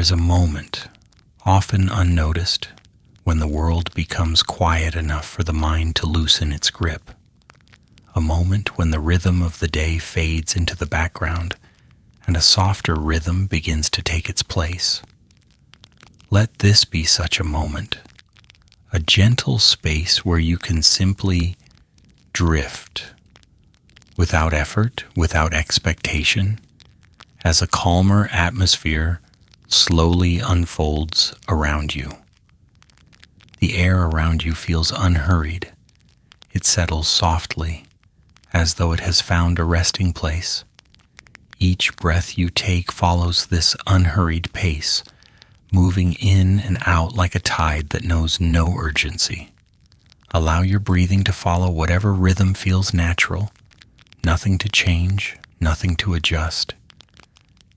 is a moment, often unnoticed, when the world becomes quiet enough for the mind to loosen its grip. A moment when the rhythm of the day fades into the background and a softer rhythm begins to take its place. Let this be such a moment, a gentle space where you can simply drift, without effort, without expectation, as a calmer atmosphere slowly unfolds around you. The air around you feels unhurried. It settles softly, as though it has found a resting place. Each breath you take follows this unhurried pace, moving in and out like a tide that knows no urgency. Allow your breathing to follow whatever rhythm feels natural. Nothing to change, nothing to adjust.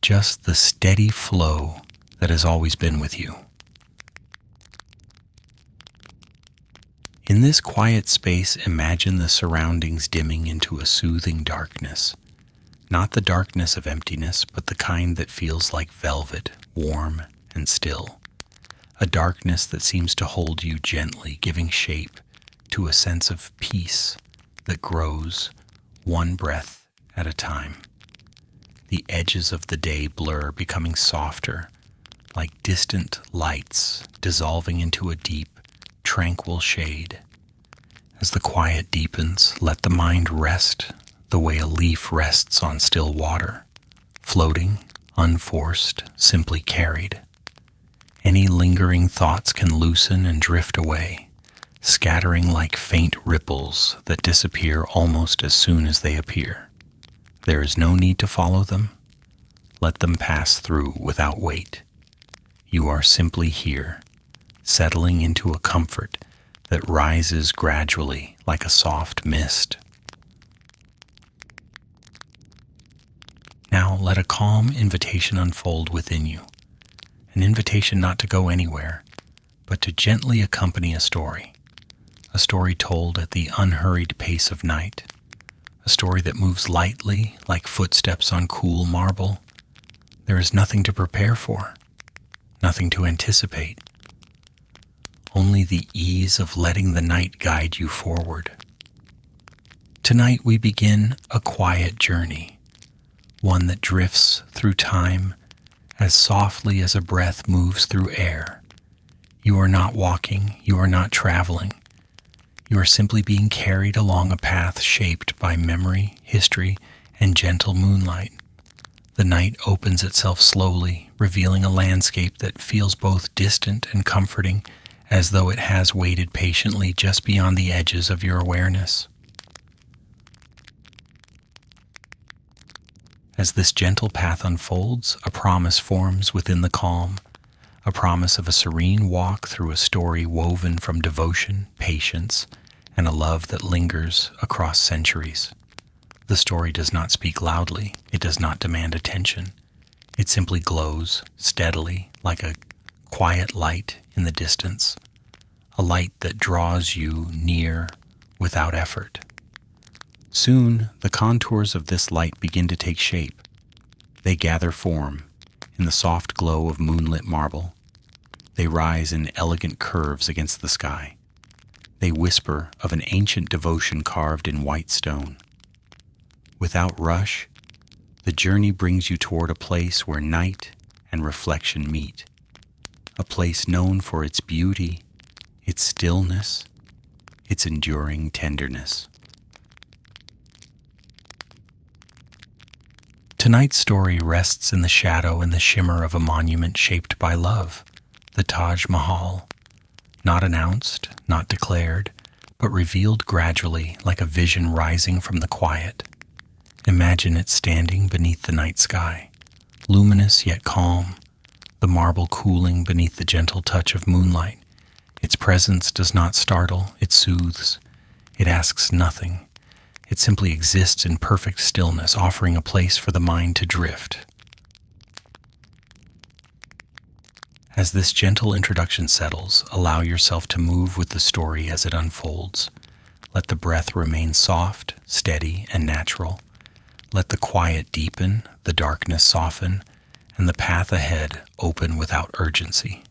Just the steady flow that has always been with you. In this quiet space, imagine the surroundings dimming into a soothing darkness. Not the darkness of emptiness, but the kind that feels like velvet, warm and still. A darkness that seems to hold you gently, giving shape to a sense of peace that grows one breath at a time. The edges of the day blur, becoming softer, like distant lights dissolving into a deep, tranquil shade. As the quiet deepens, let the mind rest the way a leaf rests on still water, floating, unforced, simply carried. Any lingering thoughts can loosen and drift away, scattering like faint ripples that disappear almost as soon as they appear. There is no need to follow them. Let them pass through without weight. You are simply here, settling into a comfort that rises gradually like a soft mist. Now let a calm invitation unfold within you, an invitation not to go anywhere, but to gently accompany a story told at the unhurried pace of night, a story that moves lightly like footsteps on cool marble. There is nothing to prepare for, nothing to anticipate, only the ease of letting the night guide you forward. Tonight we begin a quiet journey, one that drifts through time as softly as a breath moves through air. You are not walking, you are not traveling. You are simply being carried along a path shaped by memory, history, and gentle moonlight. The night opens itself slowly, revealing a landscape that feels both distant and comforting, as though it has waited patiently just beyond the edges of your awareness. As this gentle path unfolds, a promise forms within the calm, a promise of a serene walk through a story woven from devotion, patience, and a love that lingers across centuries. The story does not speak loudly, it does not demand attention. It simply glows steadily like a quiet light in the distance, a light that draws you near without effort. Soon, the contours of this light begin to take shape. They gather form in the soft glow of moonlit marble. They rise in elegant curves against the sky. They whisper of an ancient devotion carved in white stone. Without rush, the journey brings you toward a place where night and reflection meet, a place known for its beauty, its stillness, its enduring tenderness. Tonight's story rests in the shadow and the shimmer of a monument shaped by love, the Taj Mahal, not announced, not declared, but revealed gradually like a vision rising from the quiet. Imagine it standing beneath the night sky, luminous yet calm, the marble cooling beneath the gentle touch of moonlight. Its presence does not startle, it soothes. It asks nothing. It simply exists in perfect stillness, offering a place for the mind to drift. As this gentle introduction settles, allow yourself to move with the story as it unfolds. Let the breath remain soft, steady, and natural. Let the quiet deepen, the darkness soften, and the path ahead open without urgency.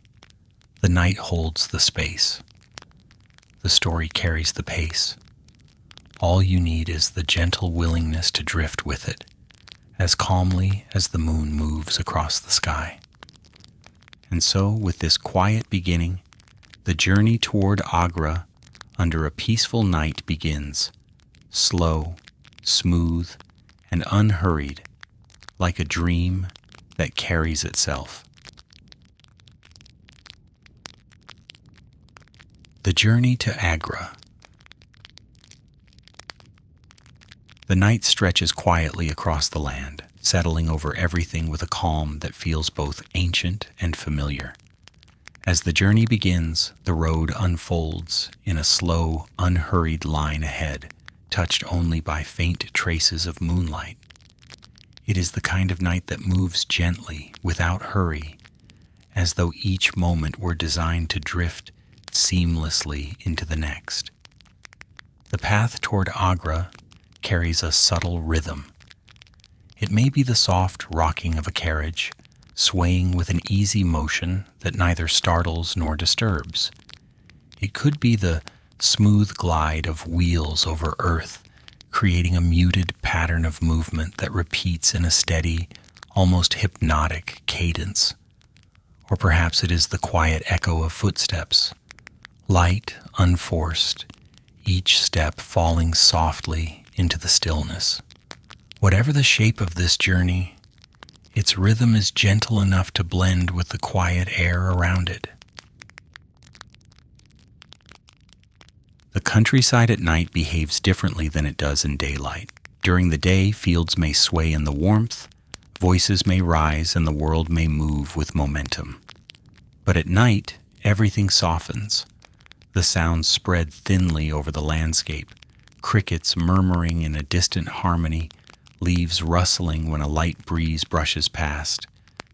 The night holds the space. The story carries the pace. All you need is the gentle willingness to drift with it, as calmly as the moon moves across the sky. And so, with this quiet beginning, the journey toward Agra under a peaceful night begins, slow, smooth, and unhurried, like a dream that carries itself. The journey to Agra. The night stretches quietly across the land, settling over everything with a calm that feels both ancient and familiar. As the journey begins, the road unfolds in a slow, unhurried line ahead, touched only by faint traces of moonlight. It is the kind of night that moves gently, without hurry, as though each moment were designed to drift seamlessly into the next. The path toward Agra carries a subtle rhythm. It may be the soft rocking of a carriage, swaying with an easy motion that neither startles nor disturbs. It could be the smooth glide of wheels over earth, creating a muted pattern of movement that repeats in a steady, almost hypnotic cadence. Or perhaps it is the quiet echo of footsteps, light, unforced, each step falling softly into the stillness. Whatever the shape of this journey, its rhythm is gentle enough to blend with the quiet air around it. The countryside at night behaves differently than it does in daylight. During the day, fields may sway in the warmth, voices may rise, and the world may move with momentum. But at night, everything softens. The sounds spread thinly over the landscape, crickets murmuring in a distant harmony, leaves rustling when a light breeze brushes past,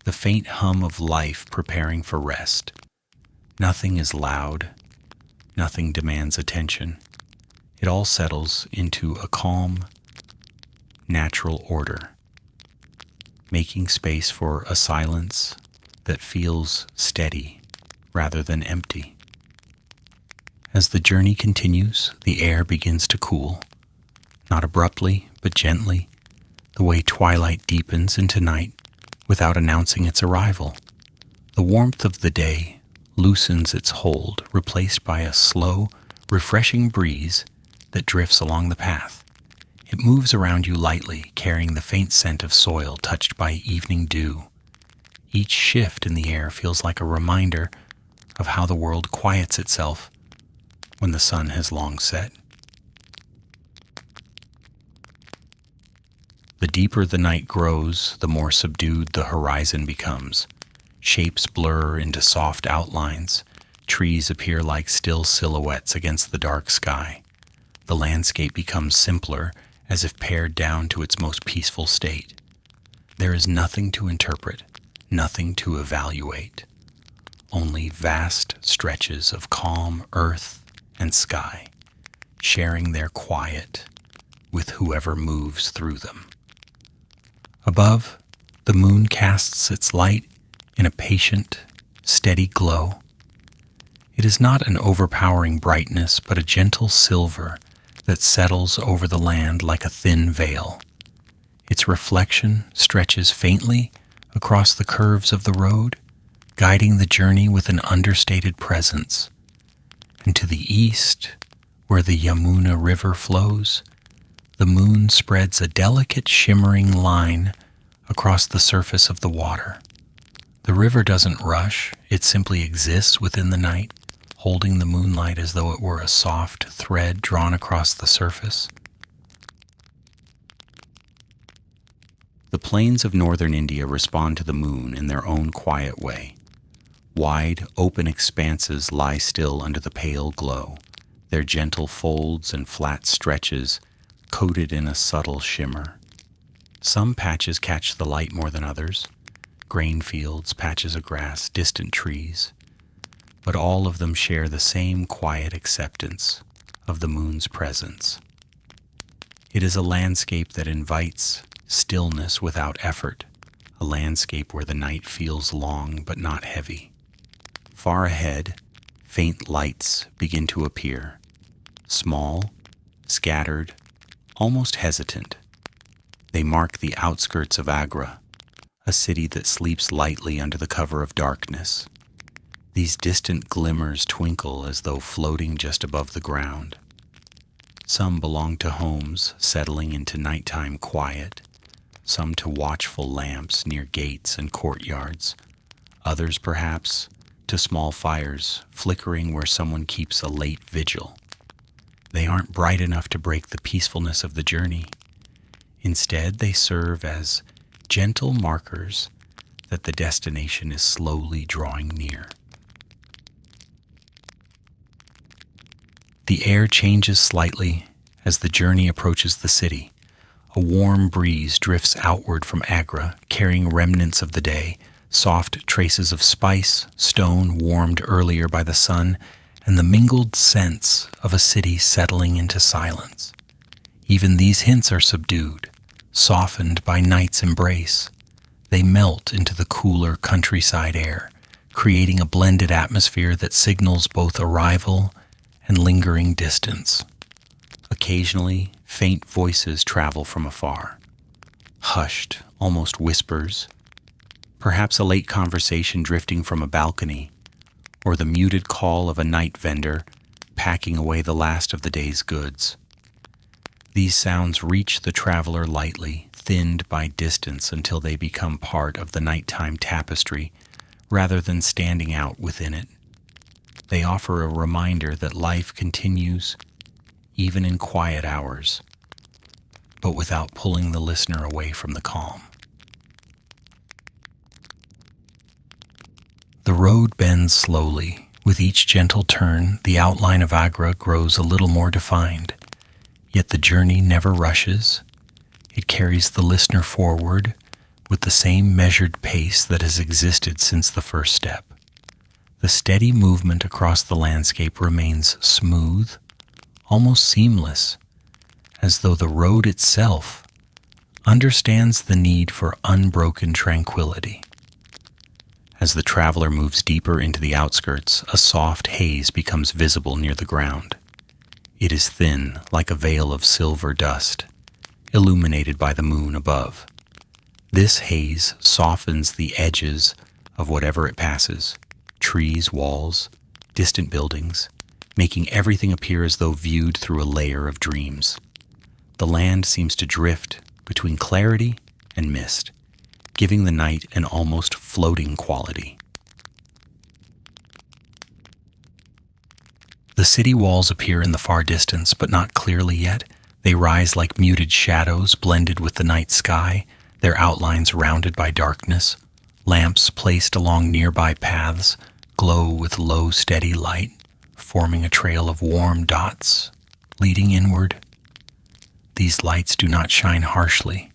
the faint hum of life preparing for rest. Nothing is loud, nothing demands attention. It all settles into a calm, natural order, making space for a silence that feels steady rather than empty. As the journey continues, the air begins to cool, not abruptly, but gently, the way twilight deepens into night without announcing its arrival. The warmth of the day loosens its hold, replaced by a slow, refreshing breeze that drifts along the path. It moves around you lightly, carrying the faint scent of soil touched by evening dew. Each shift in the air feels like a reminder of how the world quiets itself when the sun has long set. The deeper the night grows, the more subdued the horizon becomes. Shapes blur into soft outlines. Trees appear like still silhouettes against the dark sky. The landscape becomes simpler, as if pared down to its most peaceful state. There is nothing to interpret, nothing to evaluate. Only vast stretches of calm earth and sky, sharing their quiet with whoever moves through them. Above, the moon casts its light in a patient, steady glow. It is not an overpowering brightness, but a gentle silver that settles over the land like a thin veil. Its reflection stretches faintly across the curves of the road, guiding the journey with an understated presence. And to the east, where the Yamuna River flows, the moon spreads a delicate shimmering line across the surface of the water. The river doesn't rush, it simply exists within the night, holding the moonlight as though it were a soft thread drawn across the surface. The plains of northern India respond to the moon in their own quiet way. Wide, open expanses lie still under the pale glow, their gentle folds and flat stretches coated in a subtle shimmer. Some patches catch the light more than others, grain fields, patches of grass, distant trees, but all of them share the same quiet acceptance of the moon's presence. It is a landscape that invites stillness without effort, a landscape where the night feels long but not heavy. Far ahead, faint lights begin to appear, small, scattered, almost hesitant. They mark the outskirts of Agra, a city that sleeps lightly under the cover of darkness. These distant glimmers twinkle as though floating just above the ground. Some belong to homes settling into nighttime quiet, some to watchful lamps near gates and courtyards, others perhaps to small fires flickering where someone keeps a late vigil. They aren't bright enough to break the peacefulness of the journey. Instead, they serve as gentle markers that the destination is slowly drawing near. The air changes slightly as the journey approaches the city. A warm breeze drifts outward from Agra, carrying remnants of the day, soft traces of spice, stone warmed earlier by the sun, and the mingled sense of a city settling into silence. Even these hints are subdued, softened by night's embrace. They melt into the cooler countryside air, creating a blended atmosphere that signals both arrival and lingering distance. Occasionally, faint voices travel from afar, hushed, almost whispers, perhaps a late conversation drifting from a balcony, or the muted call of a night vendor packing away the last of the day's goods. These sounds reach the traveler lightly, thinned by distance until they become part of the nighttime tapestry rather than standing out within it. They offer a reminder that life continues even in quiet hours, but without pulling the listener away from the calm. The road bends slowly. With each gentle turn, the outline of Agra grows a little more defined. Yet the journey never rushes. It carries the listener forward with the same measured pace that has existed since the first step. The steady movement across the landscape remains smooth, almost seamless, as though the road itself understands the need for unbroken tranquility. As the traveler moves deeper into the outskirts, a soft haze becomes visible near the ground. It is thin, like a veil of silver dust, illuminated by the moon above. This haze softens the edges of whatever it passes, trees, walls, distant buildings, making everything appear as though viewed through a layer of dreams. The land seems to drift between clarity and mist, giving the night an almost floating quality. The city walls appear in the far distance, but not clearly yet. They rise like muted shadows blended with the night sky, their outlines rounded by darkness. Lamps placed along nearby paths glow with low, steady light, forming a trail of warm dots leading inward. These lights do not shine harshly.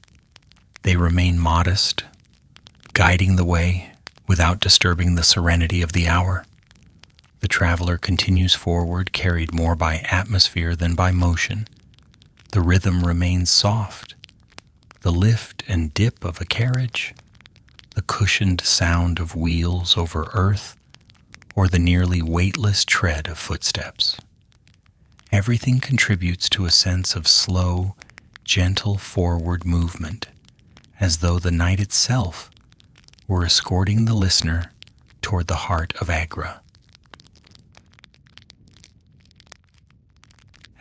They remain modest, guiding the way without disturbing the serenity of the hour. The traveler continues forward, carried more by atmosphere than by motion. The rhythm remains soft. The lift and dip of a carriage, the cushioned sound of wheels over earth, or the nearly weightless tread of footsteps. Everything contributes to a sense of slow, gentle forward movement, as though the night itself were escorting the listener toward the heart of Agra.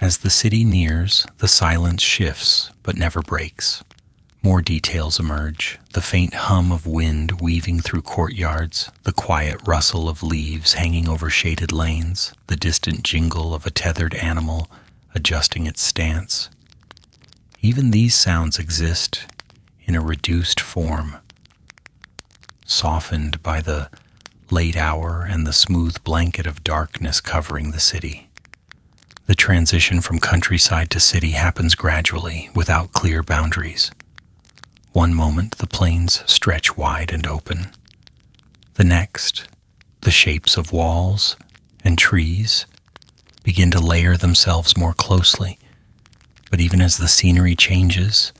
As the city nears, the silence shifts but never breaks. More details emerge, the faint hum of wind weaving through courtyards, the quiet rustle of leaves hanging over shaded lanes, the distant jingle of a tethered animal adjusting its stance. Even these sounds exist in a reduced form, softened by the late hour and the smooth blanket of darkness covering the city. The transition from countryside to city happens gradually, without clear boundaries. One moment, the plains stretch wide and open. The next, the shapes of walls and trees begin to layer themselves more closely. But even as the scenery changes,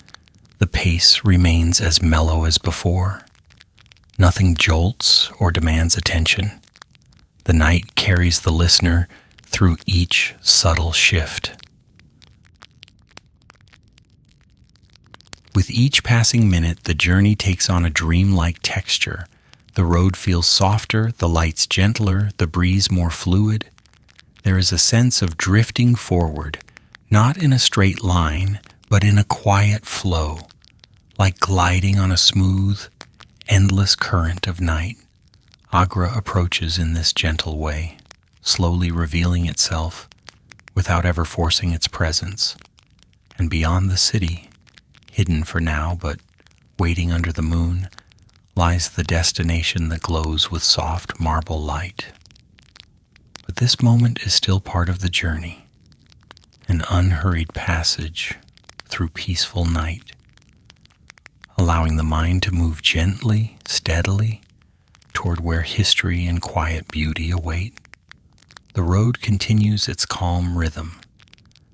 the pace remains as mellow as before. Nothing jolts or demands attention. The night carries the listener through each subtle shift. With each passing minute, the journey takes on a dreamlike texture. The road feels softer, the lights gentler, the breeze more fluid. There is a sense of drifting forward, not in a straight line, but in a quiet flow, like gliding on a smooth, endless current of night. Agra approaches in this gentle way, slowly revealing itself without ever forcing its presence. And beyond the city, hidden for now but waiting under the moon, lies the destination that glows with soft marble light. But this moment is still part of the journey, an unhurried passage through peaceful night, allowing the mind to move gently, steadily, toward where history and quiet beauty await. The road continues its calm rhythm.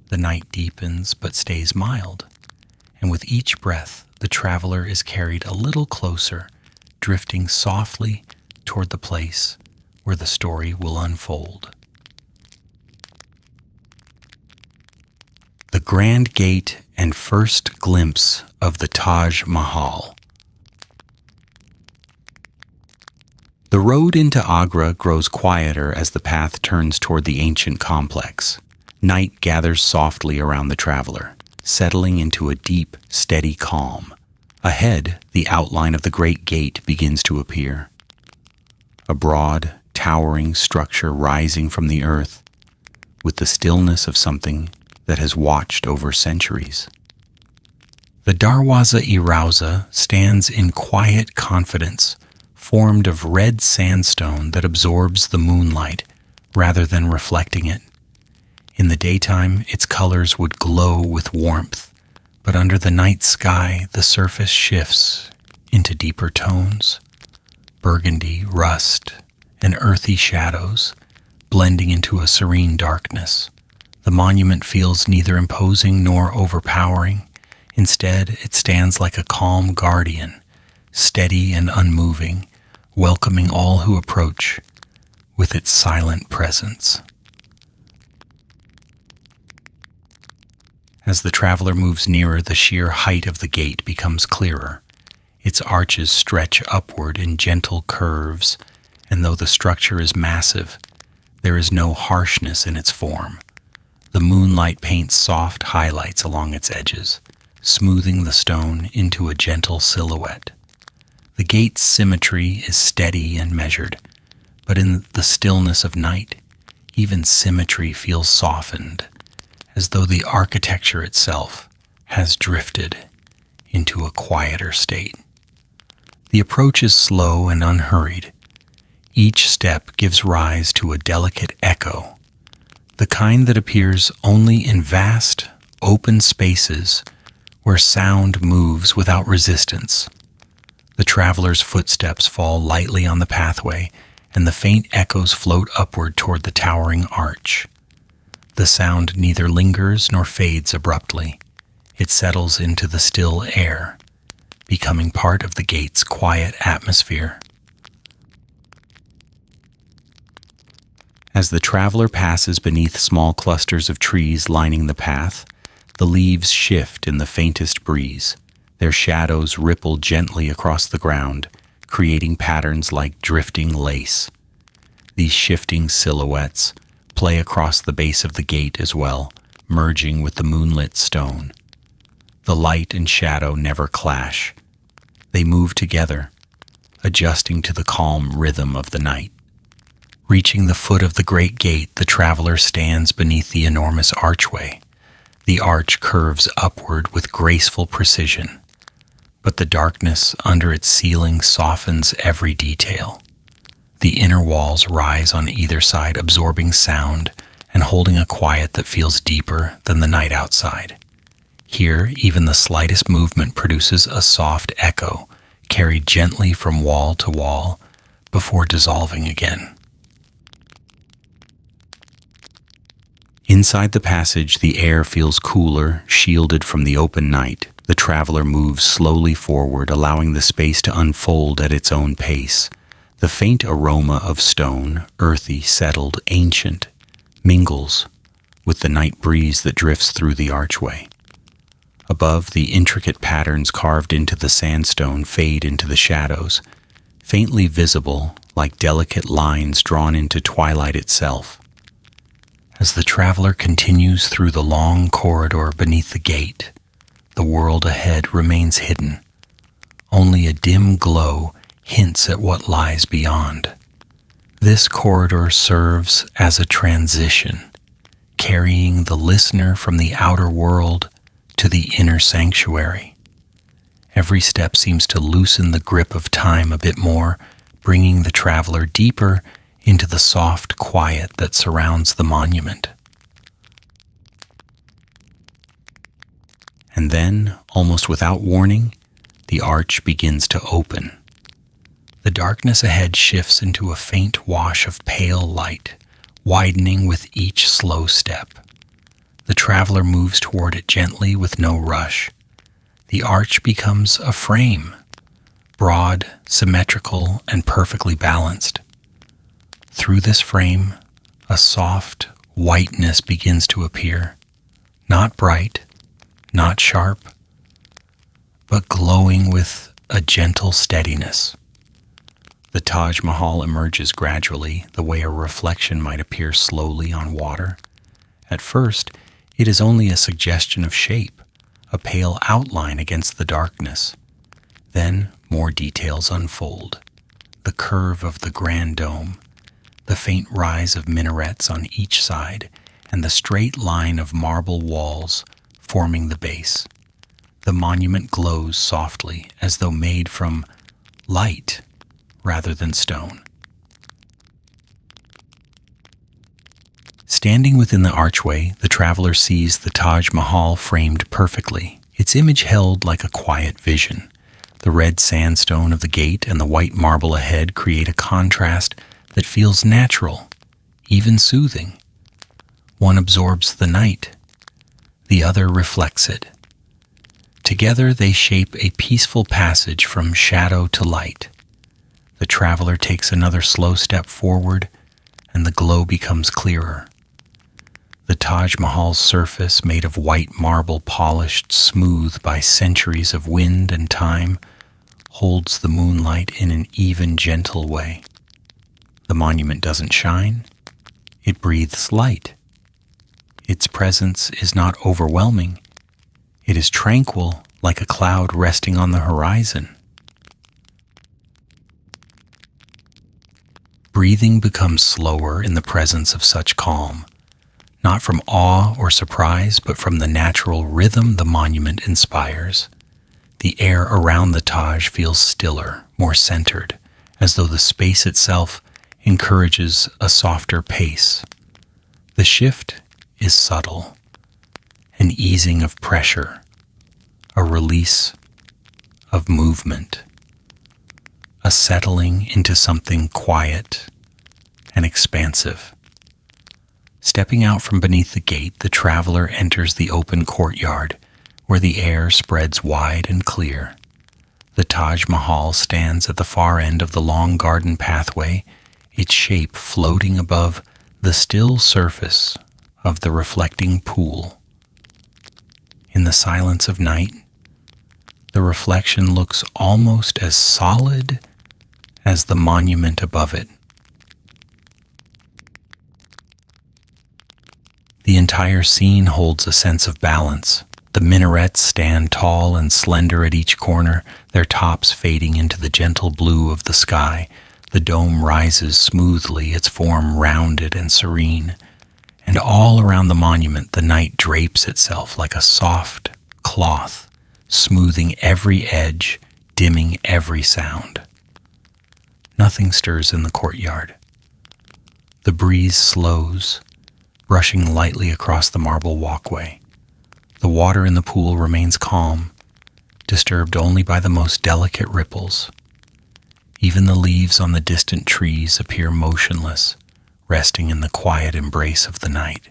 The night deepens but stays mild, and with each breath, the traveler is carried a little closer, drifting softly toward the place where the story will unfold. The Grand Gate and first glimpse of the Taj Mahal. The road into Agra grows quieter as the path turns toward the ancient complex. Night gathers softly around the traveler, settling into a deep, steady calm. Ahead, the outline of the Great Gate begins to appear. A broad, towering structure rising from the earth, with the stillness of something that has watched over centuries. The Darwaza-e-Rauza stands in quiet confidence, formed of red sandstone that absorbs the moonlight rather than reflecting it. In the daytime, its colors would glow with warmth, but under the night sky, the surface shifts into deeper tones, burgundy, rust, and earthy shadows, blending into a serene darkness. The monument feels neither imposing nor overpowering. Instead, it stands like a calm guardian, steady and unmoving, welcoming all who approach with its silent presence. As the traveler moves nearer, the sheer height of the gate becomes clearer. Its arches stretch upward in gentle curves, and though the structure is massive, there is no harshness in its form. The moonlight paints soft highlights along its edges, smoothing the stone into a gentle silhouette. The gate's symmetry is steady and measured, but in the stillness of night, even symmetry feels softened, as though the architecture itself has drifted into a quieter state. The approach is slow and unhurried. Each step gives rise to a delicate echo, the kind that appears only in vast, open spaces where sound moves without resistance. The traveler's footsteps fall lightly on the pathway, and the faint echoes float upward toward the towering arch. The sound neither lingers nor fades abruptly. It settles into the still air, becoming part of the gate's quiet atmosphere. As the traveler passes beneath small clusters of trees lining the path, the leaves shift in the faintest breeze. Their shadows ripple gently across the ground, creating patterns like drifting lace. These shifting silhouettes play across the base of the gate as well, merging with the moonlit stone. The light and shadow never clash. They move together, adjusting to the calm rhythm of the night. Reaching the foot of the great gate, the traveler stands beneath the enormous archway. The arch curves upward with graceful precision, but the darkness under its ceiling softens every detail. The inner walls rise on either side, absorbing sound and holding a quiet that feels deeper than the night outside. Here, even the slightest movement produces a soft echo, carried gently from wall to wall before dissolving again. Inside the passage, the air feels cooler, shielded from the open night. The traveler moves slowly forward, allowing the space to unfold at its own pace. The faint aroma of stone, earthy, settled, ancient, mingles with the night breeze that drifts through the archway. Above, the intricate patterns carved into the sandstone fade into the shadows, faintly visible like delicate lines drawn into twilight itself. As the traveler continues through the long corridor beneath the gate, the world ahead remains hidden. Only a dim glow hints at what lies beyond. This corridor serves as a transition, carrying the listener from the outer world to the inner sanctuary. Every step seems to loosen the grip of time a bit more, bringing the traveler deeper into the soft quiet that surrounds the monument. And then, almost without warning, the arch begins to open. The darkness ahead shifts into a faint wash of pale light, widening with each slow step. The traveler moves toward it gently with no rush. The arch becomes a frame, broad, symmetrical, and perfectly balanced. Through this frame, a soft whiteness begins to appear, not bright, not sharp, but glowing with a gentle steadiness. The Taj Mahal emerges gradually, the way a reflection might appear slowly on water. At first, it is only a suggestion of shape, a pale outline against the darkness. Then more details unfold. The curve of the grand dome, the faint rise of minarets on each side, and the straight line of marble walls forming the base. The monument glows softly, as though made from light rather than stone. Standing within the archway, the traveler sees the Taj Mahal framed perfectly, its image held like a quiet vision. The red sandstone of the gate and the white marble ahead create a contrast that feels natural, even soothing. One absorbs the night, the other reflects it. Together they shape a peaceful passage from shadow to light. The traveler takes another slow step forward, and the glow becomes clearer. The Taj Mahal's surface, made of white marble polished smooth by centuries of wind and time, holds the moonlight in an even, gentle way. The monument doesn't shine, it breathes light. Its presence is not overwhelming, it is tranquil, like a cloud resting on the horizon. Breathing becomes slower in the presence of such calm, not from awe or surprise, but from the natural rhythm the monument inspires. The air around the Taj feels stiller, more centered, as though the space itself encourages a softer pace. The shift is subtle, an easing of pressure, a release of movement, a settling into something quiet and expansive. Stepping out from beneath the gate, the traveler enters the open courtyard, where the air spreads wide and clear. The Taj Mahal stands at the far end of the long garden pathway, its shape floating above the still surface of the reflecting pool. In the silence of night, the reflection looks almost as solid as the monument above it. The entire scene holds a sense of balance. The minarets stand tall and slender at each corner, their tops fading into the gentle blue of the sky. The dome rises smoothly, its form rounded and serene. And all around the monument, the night drapes itself like a soft cloth, smoothing every edge, dimming every sound. Nothing stirs in the courtyard. The breeze slows, brushing lightly across the marble walkway. The water in the pool remains calm, disturbed only by the most delicate ripples. Even the leaves on the distant trees appear motionless, resting in the quiet embrace of the night.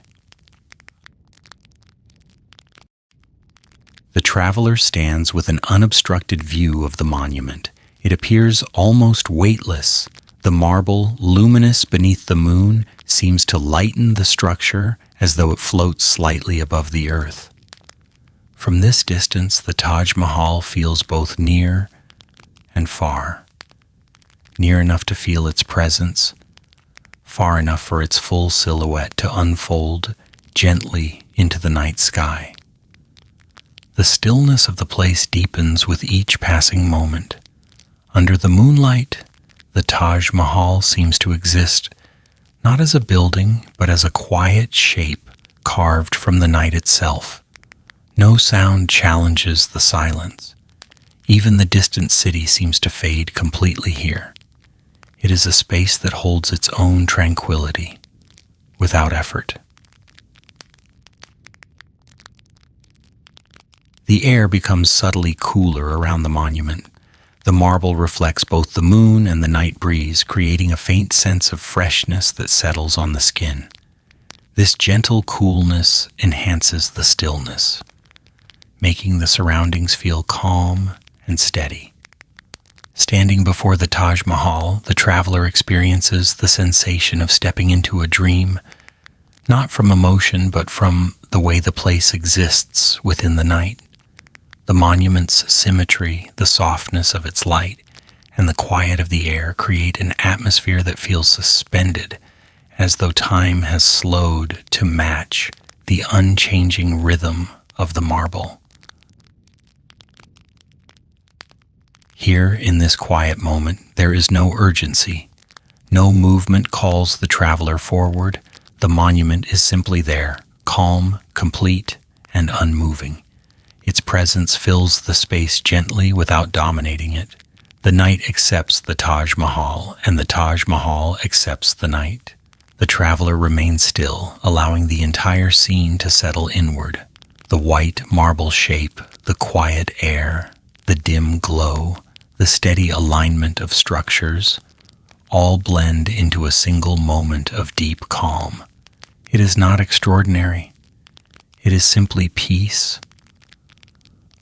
The traveler stands with an unobstructed view of the monument. It appears almost weightless. The marble, luminous beneath the moon, seems to lighten the structure as though it floats slightly above the earth. From this distance, the Taj Mahal feels both near and far. Near enough to feel its presence, far enough for its full silhouette to unfold gently into the night sky. The stillness of the place deepens with each passing moment. Under the moonlight, the Taj Mahal seems to exist not as a building, but as a quiet shape carved from the night itself. No sound challenges the silence. Even the distant city seems to fade completely here. It is a space that holds its own tranquility, without effort. The air becomes subtly cooler around the monument. The marble reflects both the moon and the night breeze, creating a faint sense of freshness that settles on the skin. This gentle coolness enhances the stillness, making the surroundings feel calm and steady. Standing before the Taj Mahal, the traveler experiences the sensation of stepping into a dream, not from emotion, but from the way the place exists within the night. The monument's symmetry, the softness of its light, and the quiet of the air create an atmosphere that feels suspended, as though time has slowed to match the unchanging rhythm of the marble. Here, in this quiet moment, there is no urgency. No movement calls the traveler forward. The monument is simply there, calm, complete, and unmoving. Its presence fills the space gently without dominating it. The night accepts the Taj Mahal, and the Taj Mahal accepts the night. The traveler remains still, allowing the entire scene to settle inward. The white marble shape, the quiet air, the dim glow, the steady alignment of structures, all blend into a single moment of deep calm. It is not extraordinary. It is simply peace,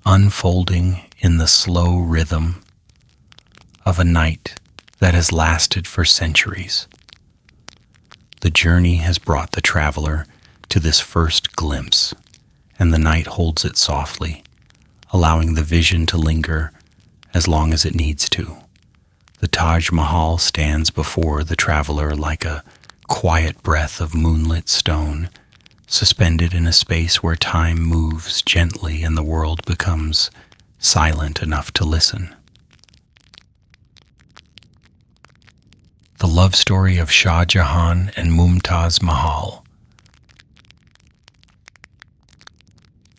unfolding in the slow rhythm of a night that has lasted for centuries. The journey has brought the traveler to this first glimpse, and the night holds it softly, allowing the vision to linger as long as it needs to. The Taj Mahal stands before the traveler like a quiet breath of moonlit stone, suspended in a space where time moves gently and the world becomes silent enough to listen. The love story of Shah Jahan and Mumtaz Mahal.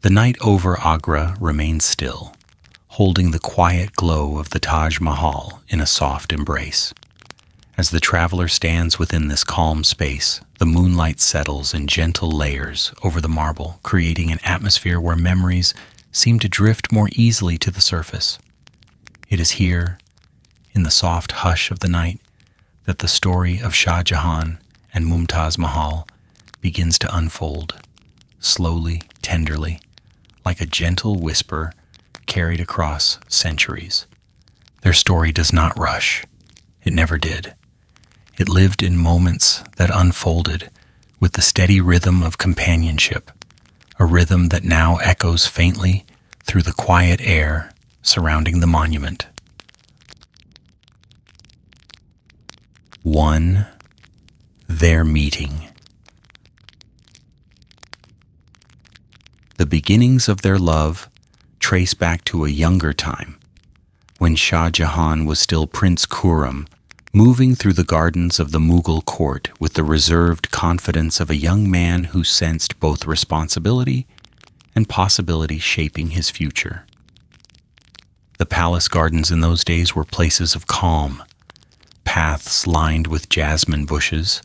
The night over Agra remains still, holding the quiet glow of the Taj Mahal in a soft embrace. As the traveler stands within this calm space, the moonlight settles in gentle layers over the marble, creating an atmosphere where memories seem to drift more easily to the surface. It is here, in the soft hush of the night, that the story of Shah Jahan and Mumtaz Mahal begins to unfold, slowly, tenderly, like a gentle whisper carried across centuries. Their story does not rush. It never did. It lived in moments that unfolded with the steady rhythm of companionship, a rhythm that now echoes faintly through the quiet air surrounding the monument. 1. Their meeting. The beginnings of their love trace back to a younger time, when Shah Jahan was still Prince Khurram, moving through the gardens of the Mughal court with the reserved confidence of a young man who sensed both responsibility and possibility shaping his future. The palace gardens in those days were places of calm, paths lined with jasmine bushes,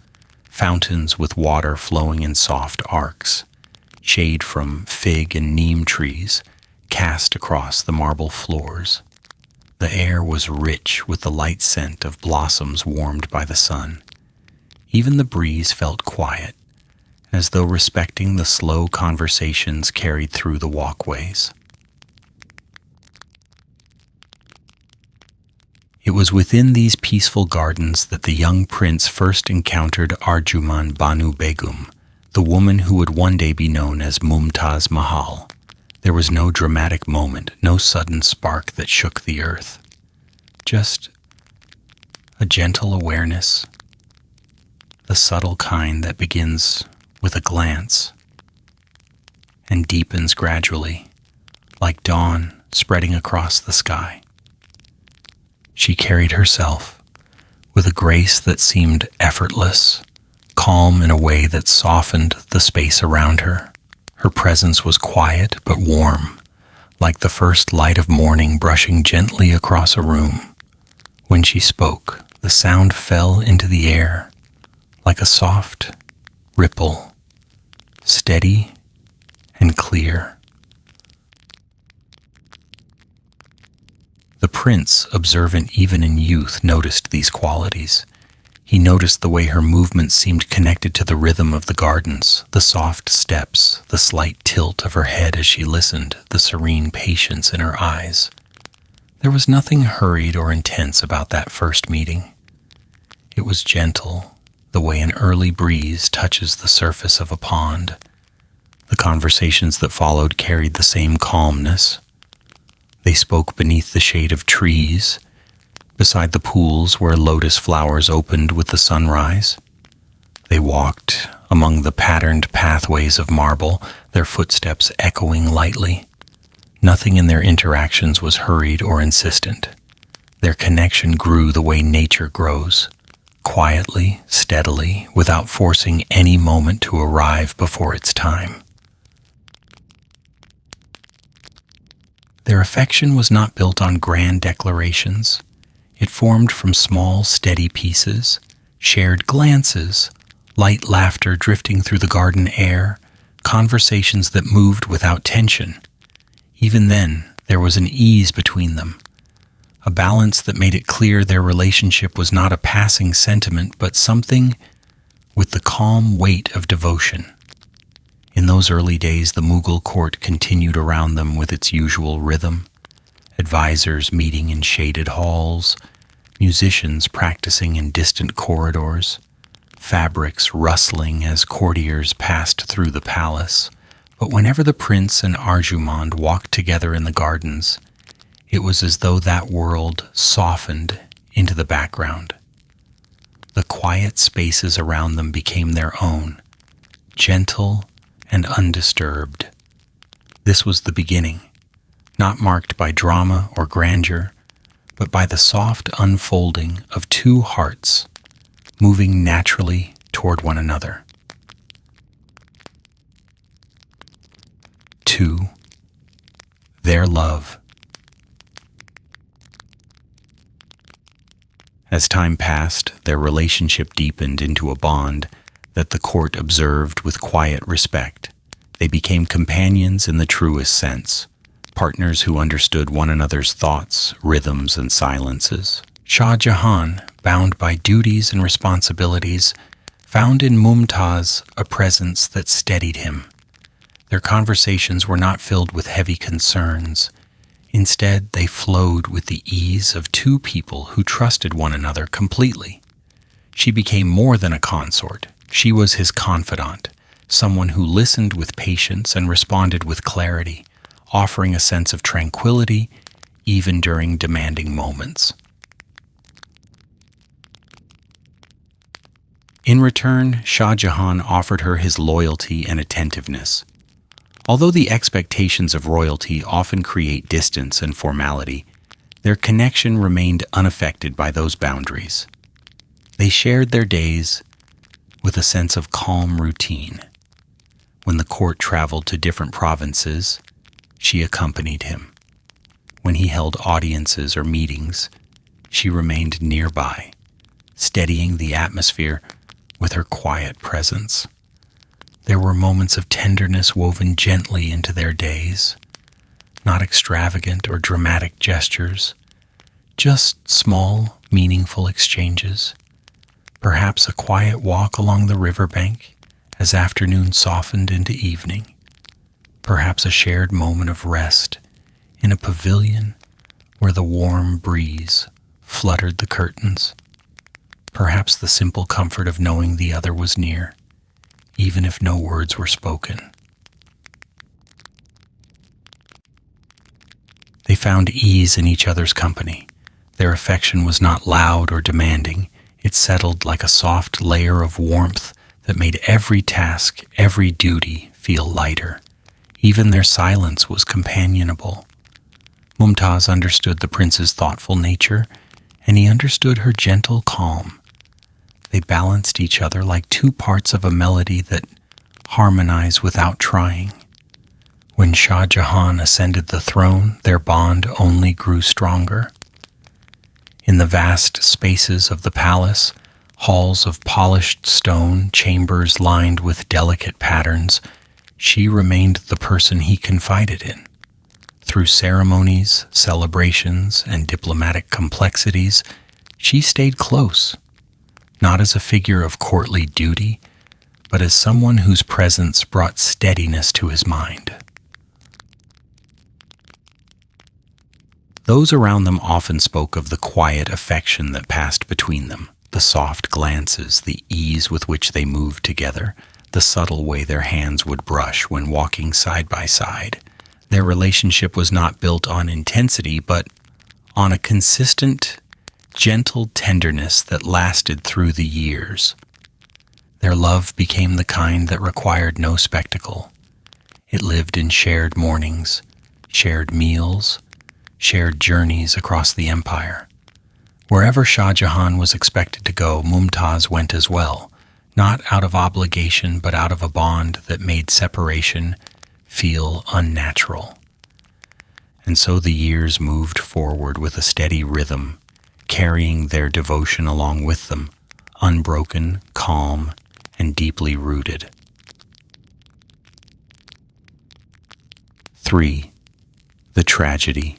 fountains with water flowing in soft arcs, shade from fig and neem trees cast across the marble floors. The air was rich with the light scent of blossoms warmed by the sun. Even the breeze felt quiet, as though respecting the slow conversations carried through the walkways. It was within these peaceful gardens that the young prince first encountered Arjuman Banu Begum, the woman who would one day be known as Mumtaz Mahal. There was no dramatic moment, no sudden spark that shook the earth. Just a gentle awareness, the subtle kind that begins with a glance and deepens gradually, like dawn spreading across the sky. She carried herself with a grace that seemed effortless, calm in a way that softened the space around her. Her presence was quiet but warm, like the first light of morning brushing gently across a room. When she spoke, the sound fell into the air like a soft ripple, steady and clear. The prince, observant even in youth, noticed these qualities. He noticed the way her movements seemed connected to the rhythm of the gardens, the soft steps, the slight tilt of her head as she listened, the serene patience in her eyes. There was nothing hurried or intense about that first meeting. It was gentle, the way an early breeze touches the surface of a pond. The conversations that followed carried the same calmness. They spoke beneath the shade of trees, beside the pools where lotus flowers opened with the sunrise. They walked among the patterned pathways of marble, their footsteps echoing lightly. Nothing in their interactions was hurried or insistent. Their connection grew the way nature grows, quietly, steadily, without forcing any moment to arrive before its time. Their affection was not built on grand declarations. It formed from small, steady pieces, shared glances, light laughter drifting through the garden air, conversations that moved without tension. Even then, there was an ease between them, a balance that made it clear their relationship was not a passing sentiment, but something with the calm weight of devotion. In those early days, the Mughal court continued around them with its usual rhythm, advisors meeting in shaded halls, musicians practicing in distant corridors, fabrics rustling as courtiers passed through the palace. But whenever the prince and Arjumand walked together in the gardens, it was as though that world softened into the background. The quiet spaces around them became their own, gentle and undisturbed. This was the beginning, not marked by drama or grandeur, but by the soft unfolding of two hearts moving naturally toward one another. 2. Their love. As time passed, their relationship deepened into a bond that the court observed with quiet respect. They became companions in the truest sense, partners who understood one another's thoughts, rhythms, and silences. Shah Jahan, bound by duties and responsibilities, found in Mumtaz a presence that steadied him. Their conversations were not filled with heavy concerns. Instead, they flowed with the ease of two people who trusted one another completely. She became more than a consort. She was his confidant, someone who listened with patience and responded with clarity, offering a sense of tranquility even during demanding moments. In return, Shah Jahan offered her his loyalty and attentiveness. Although the expectations of royalty often create distance and formality, their connection remained unaffected by those boundaries. They shared their days with a sense of calm routine. When the court traveled to different provinces, she accompanied him. When he held audiences or meetings, she remained nearby, steadying the atmosphere with her quiet presence. There were moments of tenderness woven gently into their days, not extravagant or dramatic gestures, just small, meaningful exchanges. Perhaps a quiet walk along the riverbank as afternoon softened into evening. Perhaps a shared moment of rest in a pavilion where the warm breeze fluttered the curtains. Perhaps the simple comfort of knowing the other was near, even if no words were spoken. They found ease in each other's company. Their affection was not loud or demanding. It settled like a soft layer of warmth that made every task, every duty feel lighter. Even their silence was companionable. Mumtaz understood the prince's thoughtful nature, and he understood her gentle calm. They balanced each other like two parts of a melody that harmonize without trying. When Shah Jahan ascended the throne, their bond only grew stronger. In the vast spaces of the palace, halls of polished stone, chambers lined with delicate patterns, she remained the person he confided in. Through ceremonies, celebrations, and diplomatic complexities, she stayed close, not as a figure of courtly duty, but as someone whose presence brought steadiness to his mind. Those around them often spoke of the quiet affection that passed between them, the soft glances, the ease with which they moved together, the subtle way their hands would brush when walking side by side. Their relationship was not built on intensity, but on a consistent, gentle tenderness that lasted through the years. Their love became the kind that required no spectacle. It lived in shared mornings, shared meals, shared journeys across the empire. Wherever Shah Jahan was expected to go, Mumtaz went as well, not out of obligation, but out of a bond that made separation feel unnatural. And so the years moved forward with a steady rhythm, carrying their devotion along with them, unbroken, calm, and deeply rooted. 3. The tragedy.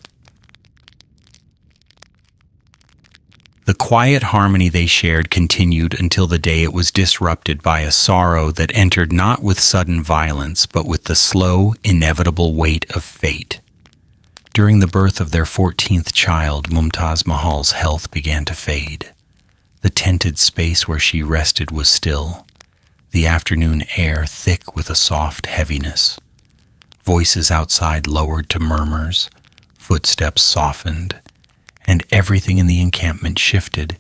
The quiet harmony they shared continued until the day it was disrupted by a sorrow that entered not with sudden violence, but with the slow, inevitable weight of fate. During the birth of their 14th child, Mumtaz Mahal's health began to fade. The tented space where she rested was still, the afternoon air thick with a soft heaviness. Voices outside lowered to murmurs, footsteps softened, and everything in the encampment shifted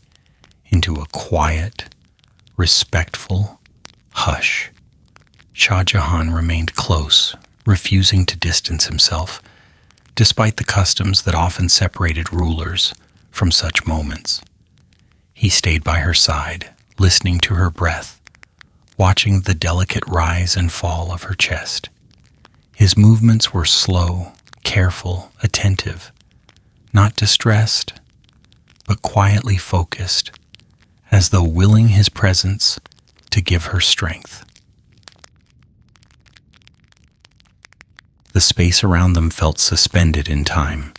into a quiet, respectful hush. Shah Jahan remained close, refusing to distance himself, despite the customs that often separated rulers from such moments. He stayed by her side, listening to her breath, watching the delicate rise and fall of her chest. His movements were slow, careful, attentive, not distressed, but quietly focused, as though willing his presence to give her strength. The space around them felt suspended in time.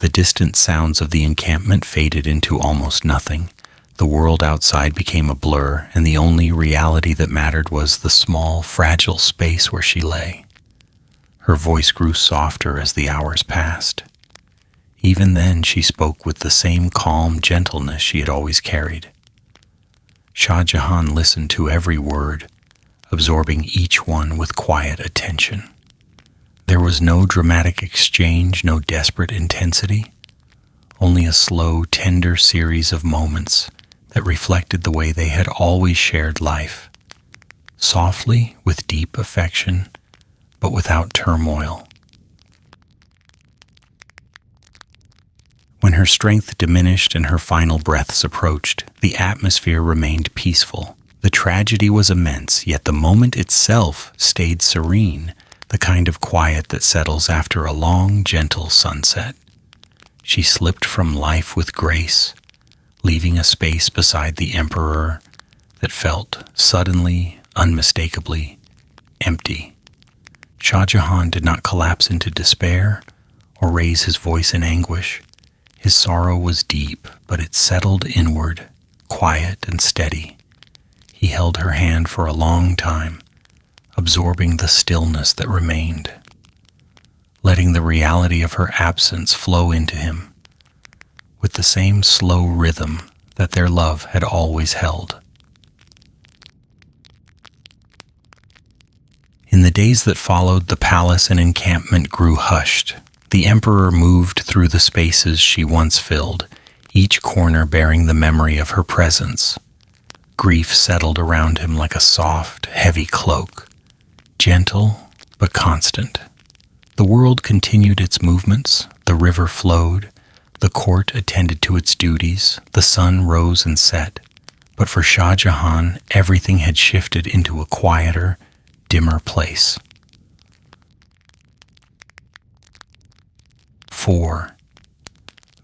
The distant sounds of the encampment faded into almost nothing. The world outside became a blur, and the only reality that mattered was the small, fragile space where she lay. Her voice grew softer as the hours passed. Even then, she spoke with the same calm gentleness she had always carried. Shah Jahan listened to every word, absorbing each one with quiet attention. There was no dramatic exchange, no desperate intensity, only a slow, tender series of moments that reflected the way they had always shared life, softly, with deep affection, but without turmoil. When her strength diminished and her final breaths approached, the atmosphere remained peaceful. The tragedy was immense, yet the moment itself stayed serene, the kind of quiet that settles after a long, gentle sunset. She slipped from life with grace, leaving a space beside the emperor that felt suddenly, unmistakably, empty. Shah Jahan did not collapse into despair or raise his voice in anguish. His sorrow was deep, but it settled inward, quiet and steady. He held her hand for a long time, absorbing the stillness that remained, letting the reality of her absence flow into him. with the same slow rhythm that their love had always held. In the days that followed, the palace and encampment grew hushed. The emperor moved through the spaces she once filled, each corner bearing the memory of her presence. Grief settled around him like a soft, heavy cloak, gentle but constant. The world continued its movements, the river flowed, the court attended to its duties, the sun rose and set. But for Shah Jahan, everything had shifted into a quieter, dimmer place. 4.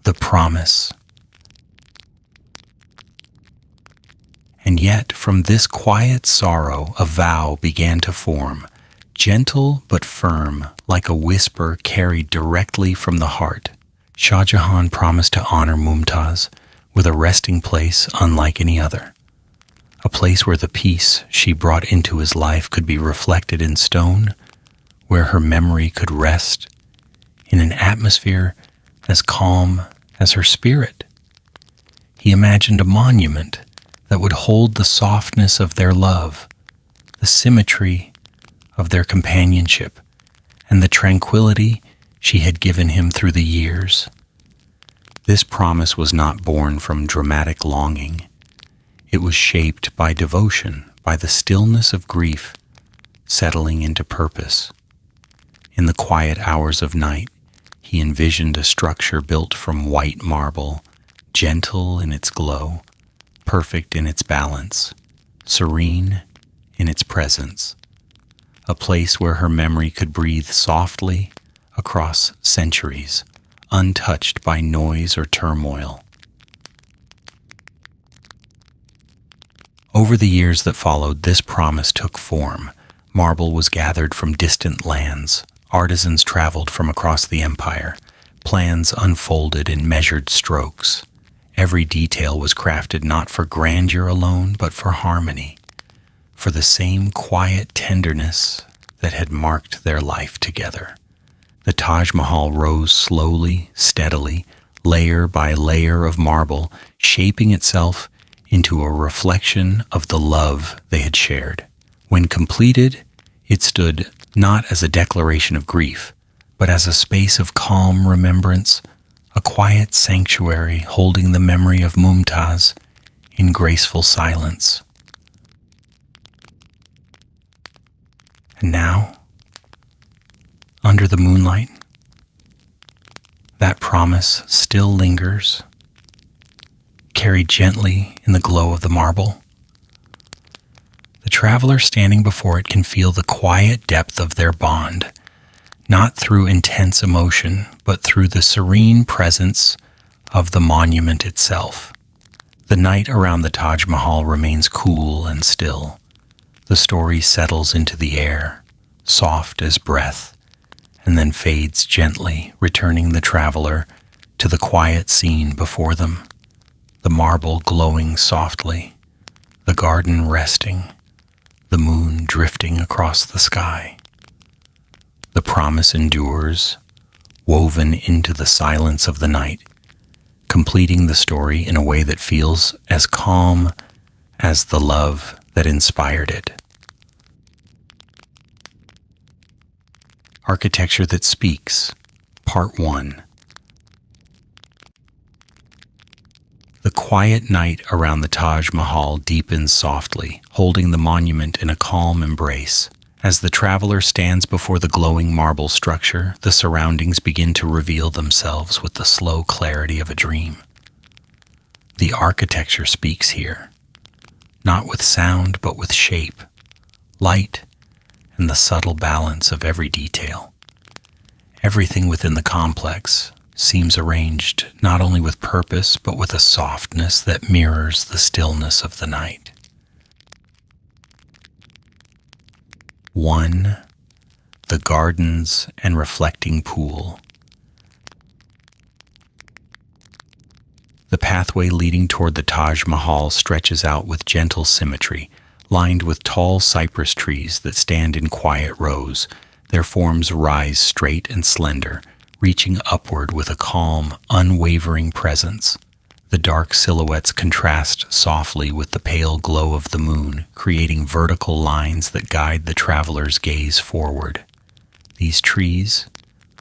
The promise. And yet, from this quiet sorrow, a vow began to form, gentle but firm, like a whisper carried directly from the heart. Shah Jahan promised to honor Mumtaz with a resting place unlike any other, a place where the peace she brought into his life could be reflected in stone, where her memory could rest in an atmosphere as calm as her spirit. He imagined a monument that would hold the softness of their love, the symmetry of their companionship, and the tranquility she had given him through the years. This promise was not born from dramatic longing. It was shaped by devotion, by the stillness of grief settling into purpose. In the quiet hours of night, he envisioned a structure built from white marble, gentle in its glow, perfect in its balance, serene in its presence, a place where her memory could breathe softly across centuries, untouched by noise or turmoil. Over the years that followed, this promise took form. Marble was gathered from distant lands. Artisans traveled from across the empire. Plans unfolded in measured strokes. Every detail was crafted not for grandeur alone, but for harmony, for the same quiet tenderness that had marked their life together. The Taj Mahal rose slowly, steadily, layer by layer of marble, shaping itself into a reflection of the love they had shared. When completed, it stood not as a declaration of grief, but as a space of calm remembrance, a quiet sanctuary holding the memory of Mumtaz in graceful silence. And now, under the moonlight, that promise still lingers, carried gently in the glow of the marble. The traveler standing before it can feel the quiet depth of their bond, not through intense emotion, but through the serene presence of the monument itself. The night around the Taj Mahal remains cool and still. The story settles into the air, soft as breath, and then fades gently, returning the traveler to the quiet scene before them. The marble glowing softly, the garden resting, the moon drifting across the sky. The promise endures, woven into the silence of the night, completing the story in a way that feels as calm as the love that inspired it. Architecture that Speaks, Part 1. The quiet night around the Taj Mahal deepens softly, holding the monument in a calm embrace. As the traveler stands before the glowing marble structure, the surroundings begin to reveal themselves with the slow clarity of a dream. The architecture speaks here, not with sound but with shape, light, and the subtle balance of every detail. Everything within the complex seems arranged not only with purpose but with a softness that mirrors the stillness of the night. 1. The gardens and reflecting pool. The pathway leading toward the Taj Mahal stretches out with gentle symmetry, lined with tall cypress trees that stand in quiet rows. Their forms rise straight and slender, reaching upward with a calm, unwavering presence. The dark silhouettes contrast softly with the pale glow of the moon, creating vertical lines that guide the traveler's gaze forward. These trees,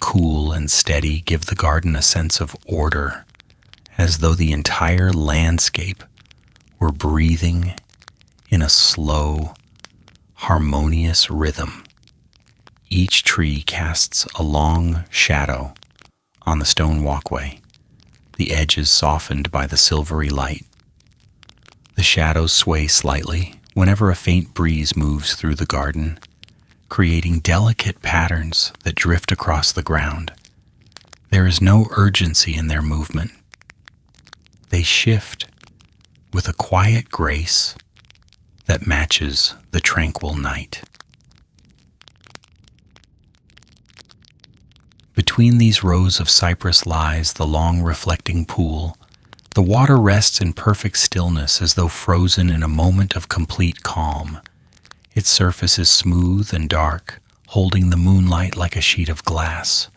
cool and steady, give the garden a sense of order, as though the entire landscape were breathing in a slow, harmonious rhythm. Each tree casts a long shadow on the stone walkway, the edges softened by the silvery light. The shadows sway slightly whenever a faint breeze moves through the garden, creating delicate patterns that drift across the ground. There is no urgency in their movement. They shift with a quiet grace that matches the tranquil night. Between these rows of cypress lies the long reflecting pool. The water rests in perfect stillness as though frozen in a moment of complete calm. Its surface is smooth and dark, holding the moonlight like a sheet of glass.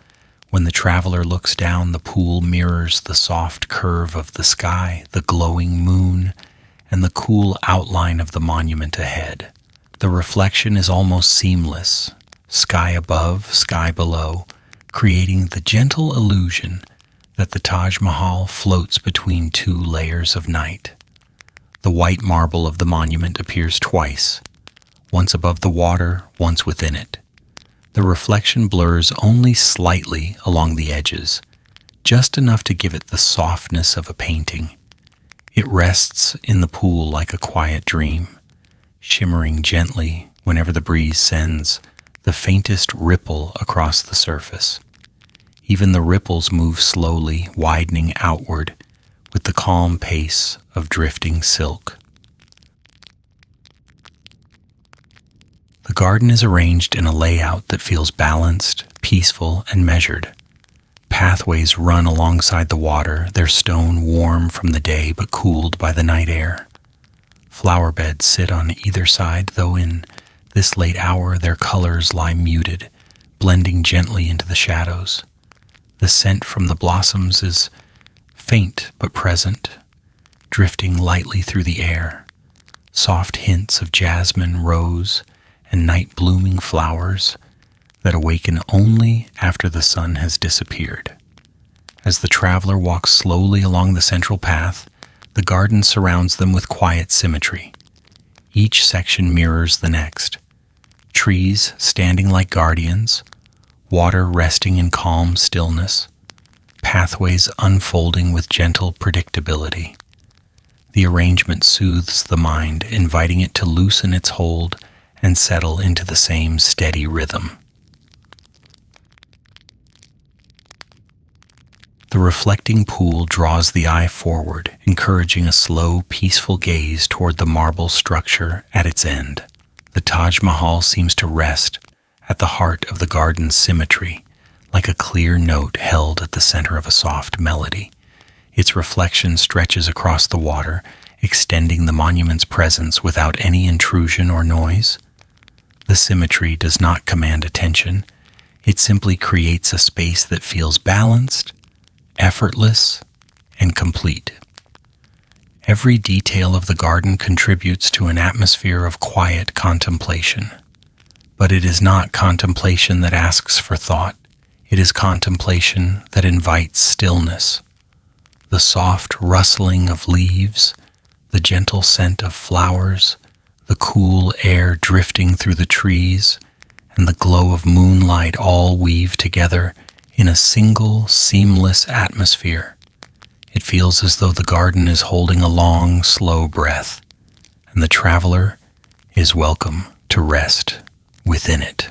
When the traveler looks down, the pool mirrors the soft curve of the sky, the glowing moon, and the cool outline of the monument ahead. The reflection is almost seamless, sky above, sky below, creating the gentle illusion that the Taj Mahal floats between two layers of night. The white marble of the monument appears twice, once above the water, once within it. The reflection blurs only slightly along the edges, just enough to give it the softness of a painting. It rests in the pool like a quiet dream, shimmering gently whenever the breeze sends the faintest ripple across the surface. Even the ripples move slowly, widening outward with the calm pace of drifting silk. The garden is arranged in a layout that feels balanced, peaceful, and measured. Pathways run alongside the water, their stone warm from the day but cooled by the night air. Flower beds sit on either side, though in this late hour their colors lie muted, blending gently into the shadows. The scent from the blossoms is faint but present, drifting lightly through the air. Soft hints of jasmine, rose, and night-blooming flowers that awaken only after the sun has disappeared. As the traveler walks slowly along the central path, the garden surrounds them with quiet symmetry. Each section mirrors the next. Trees standing like guardians, water resting in calm stillness, pathways unfolding with gentle predictability. The arrangement soothes the mind, inviting it to loosen its hold and settle into the same steady rhythm. The reflecting pool draws the eye forward, encouraging a slow, peaceful gaze toward the marble structure at its end. The Taj Mahal seems to rest at the heart of the garden's symmetry, like a clear note held at the center of a soft melody. Its reflection stretches across the water, extending the monument's presence without any intrusion or noise. The symmetry does not command attention. It simply creates a space that feels balanced, effortless, and complete. Every detail of the garden contributes to an atmosphere of quiet contemplation. But it is not contemplation that asks for thought. It is contemplation that invites stillness. The soft rustling of leaves, the gentle scent of flowers, the cool air drifting through the trees, and the glow of moonlight all weave together in a single, seamless atmosphere. It feels as though the garden is holding a long, slow breath, and the traveler is welcome to rest within it.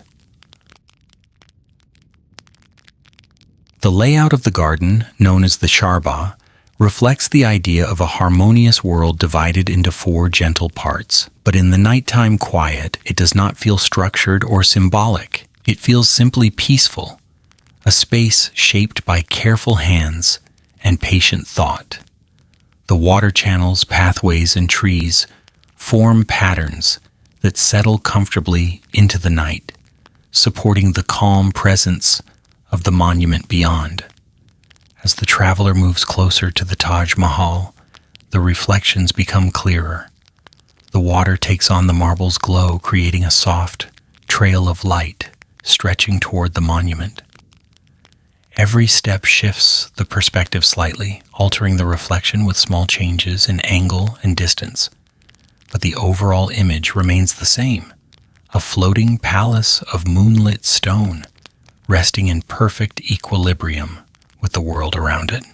The layout of the garden, known as the Charbagh, reflects the idea of a harmonious world divided into 4 gentle parts. But in the nighttime quiet, it does not feel structured or symbolic. It feels simply peaceful, a space shaped by careful hands and patient thought. The water channels, pathways, and trees form patterns that settle comfortably into the night, supporting the calm presence of the monument beyond. As the traveler moves closer to the Taj Mahal, the reflections become clearer. The water takes on the marble's glow, creating a soft trail of light stretching toward the monument. Every step shifts the perspective slightly, altering the reflection with small changes in angle and distance. But the overall image remains the same, a floating palace of moonlit stone, resting in perfect equilibrium with the world around it.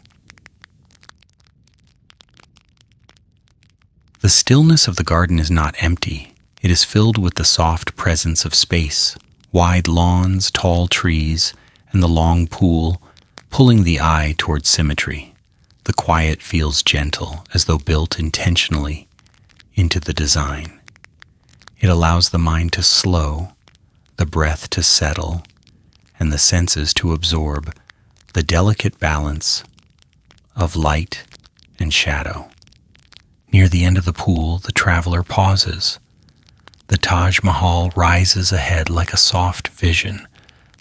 The stillness of the garden is not empty. It is filled with the soft presence of space, wide lawns, tall trees, and the long pool, pulling the eye toward symmetry. The quiet feels gentle, as though built intentionally into the design. It allows the mind to slow, the breath to settle, and the senses to absorb the delicate balance of light and shadow. Near the end of the pool, the traveler pauses. The Taj Mahal rises ahead like a soft vision,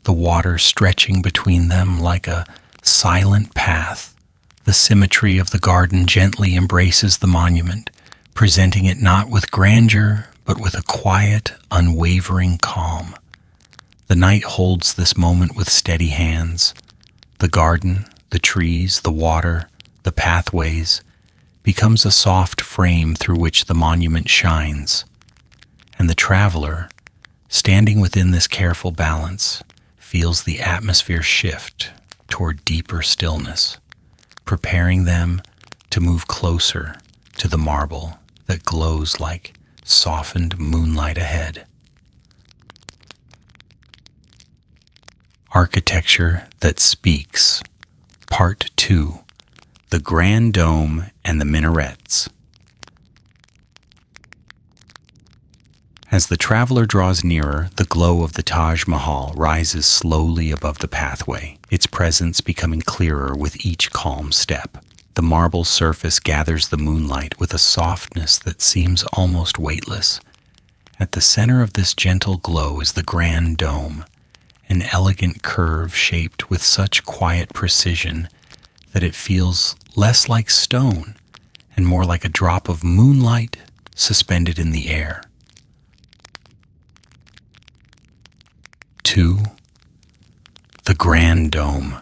the water stretching between them like a silent path. The symmetry of the garden gently embraces the monument, presenting it not with grandeur, but with a quiet, unwavering calm. The night holds this moment with steady hands. The garden, the trees, the water, the pathways, becomes a soft frame through which the monument shines. And the traveler, standing within this careful balance, feels the atmosphere shift toward deeper stillness, preparing them to move closer to the marble that glows like softened moonlight ahead. Architecture that Speaks, Part 2, The Grand Dome and the Minarets. As the traveler draws nearer, the glow of the Taj Mahal rises slowly above the pathway, its presence becoming clearer with each calm step. The marble surface gathers the moonlight with a softness that seems almost weightless. At the center of this gentle glow is the Grand Dome, an elegant curve shaped with such quiet precision that it feels less like stone and more like a drop of moonlight suspended in the air. 2. The Grand Dome.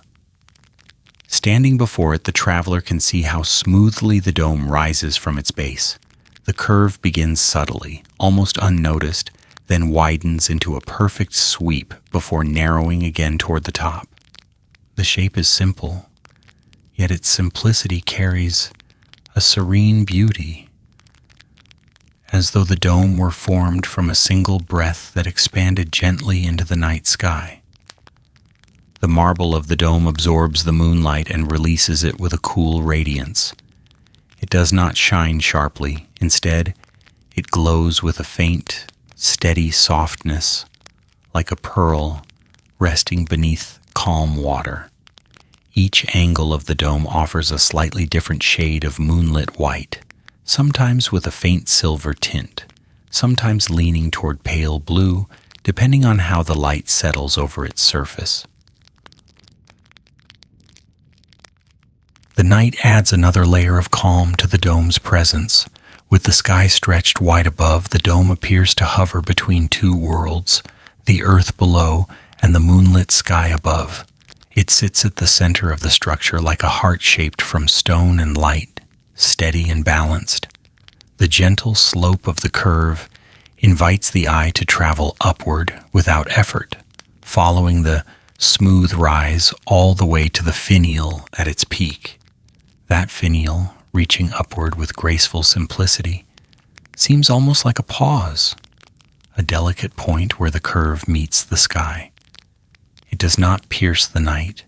Standing before it, the traveler can see how smoothly the dome rises from its base. The curve begins subtly, almost unnoticed, then widens into a perfect sweep before narrowing again toward the top. The shape is simple, yet its simplicity carries a serene beauty, as though the dome were formed from a single breath that expanded gently into the night sky. The marble of the dome absorbs the moonlight and releases it with a cool radiance. It does not shine sharply. Instead, it glows with a faint, steady softness, like a pearl resting beneath calm water. Each angle of the dome offers a slightly different shade of moonlit white, sometimes with a faint silver tint, sometimes leaning toward pale blue, depending on how the light settles over its surface. The night adds another layer of calm to the dome's presence. With the sky stretched wide above, the dome appears to hover between two worlds, the earth below and the moonlit sky above. It sits at the center of the structure like a heart shaped from stone and light, steady and balanced. The gentle slope of the curve invites the eye to travel upward without effort, following the smooth rise all the way to the finial at its peak. That finial, reaching upward with graceful simplicity, seems almost like a pause, a delicate point where the curve meets the sky. It does not pierce the night.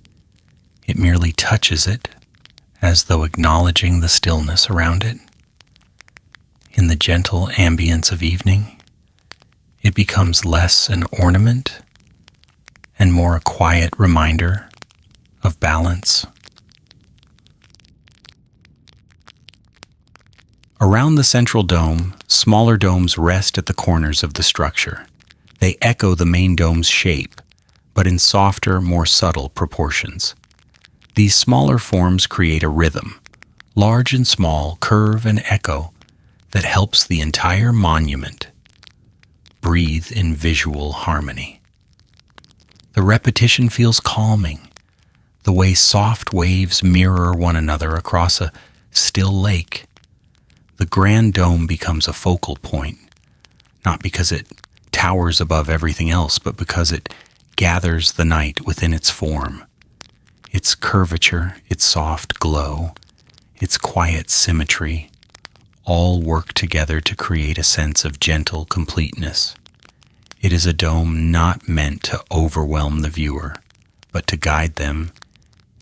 It merely touches it, as though acknowledging the stillness around it. In the gentle ambience of evening, it becomes less an ornament and more a quiet reminder of balance. Around the central dome, smaller domes rest at the corners of the structure. They echo the main dome's shape, but in softer, more subtle proportions. These smaller forms create a rhythm, large and small, curve and echo, that helps the entire monument breathe in visual harmony. The repetition feels calming, the way soft waves mirror one another across a still lake. The grand dome becomes a focal point, not because it towers above everything else, but because it gathers the night within its form. Its curvature, its soft glow, its quiet symmetry, all work together to create a sense of gentle completeness. It is a dome not meant to overwhelm the viewer, but to guide them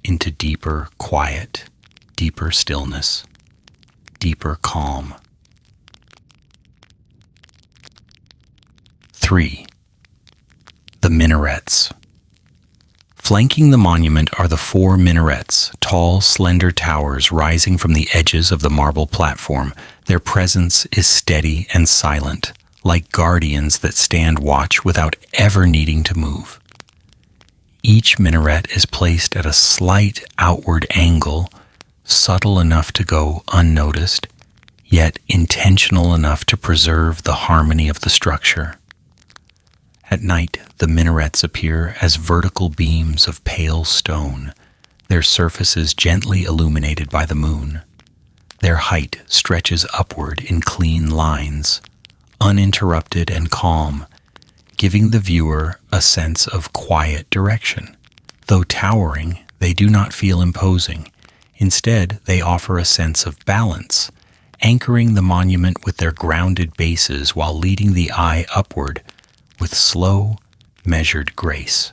into deeper quiet, deeper stillness, deeper calm. 3. The minarets. Flanking the monument are the 4 minarets, tall, slender towers rising from the edges of the marble platform. Their presence is steady and silent, like guardians that stand watch without ever needing to move. Each minaret is placed at a slight outward angle, subtle enough to go unnoticed, yet intentional enough to preserve the harmony of the structure. At night, the minarets appear as vertical beams of pale stone, their surfaces gently illuminated by the moon. Their height stretches upward in clean lines, uninterrupted and calm, giving the viewer a sense of quiet direction. Though towering, they do not feel imposing. Instead, they offer a sense of balance, anchoring the monument with their grounded bases while leading the eye upward with slow, measured grace.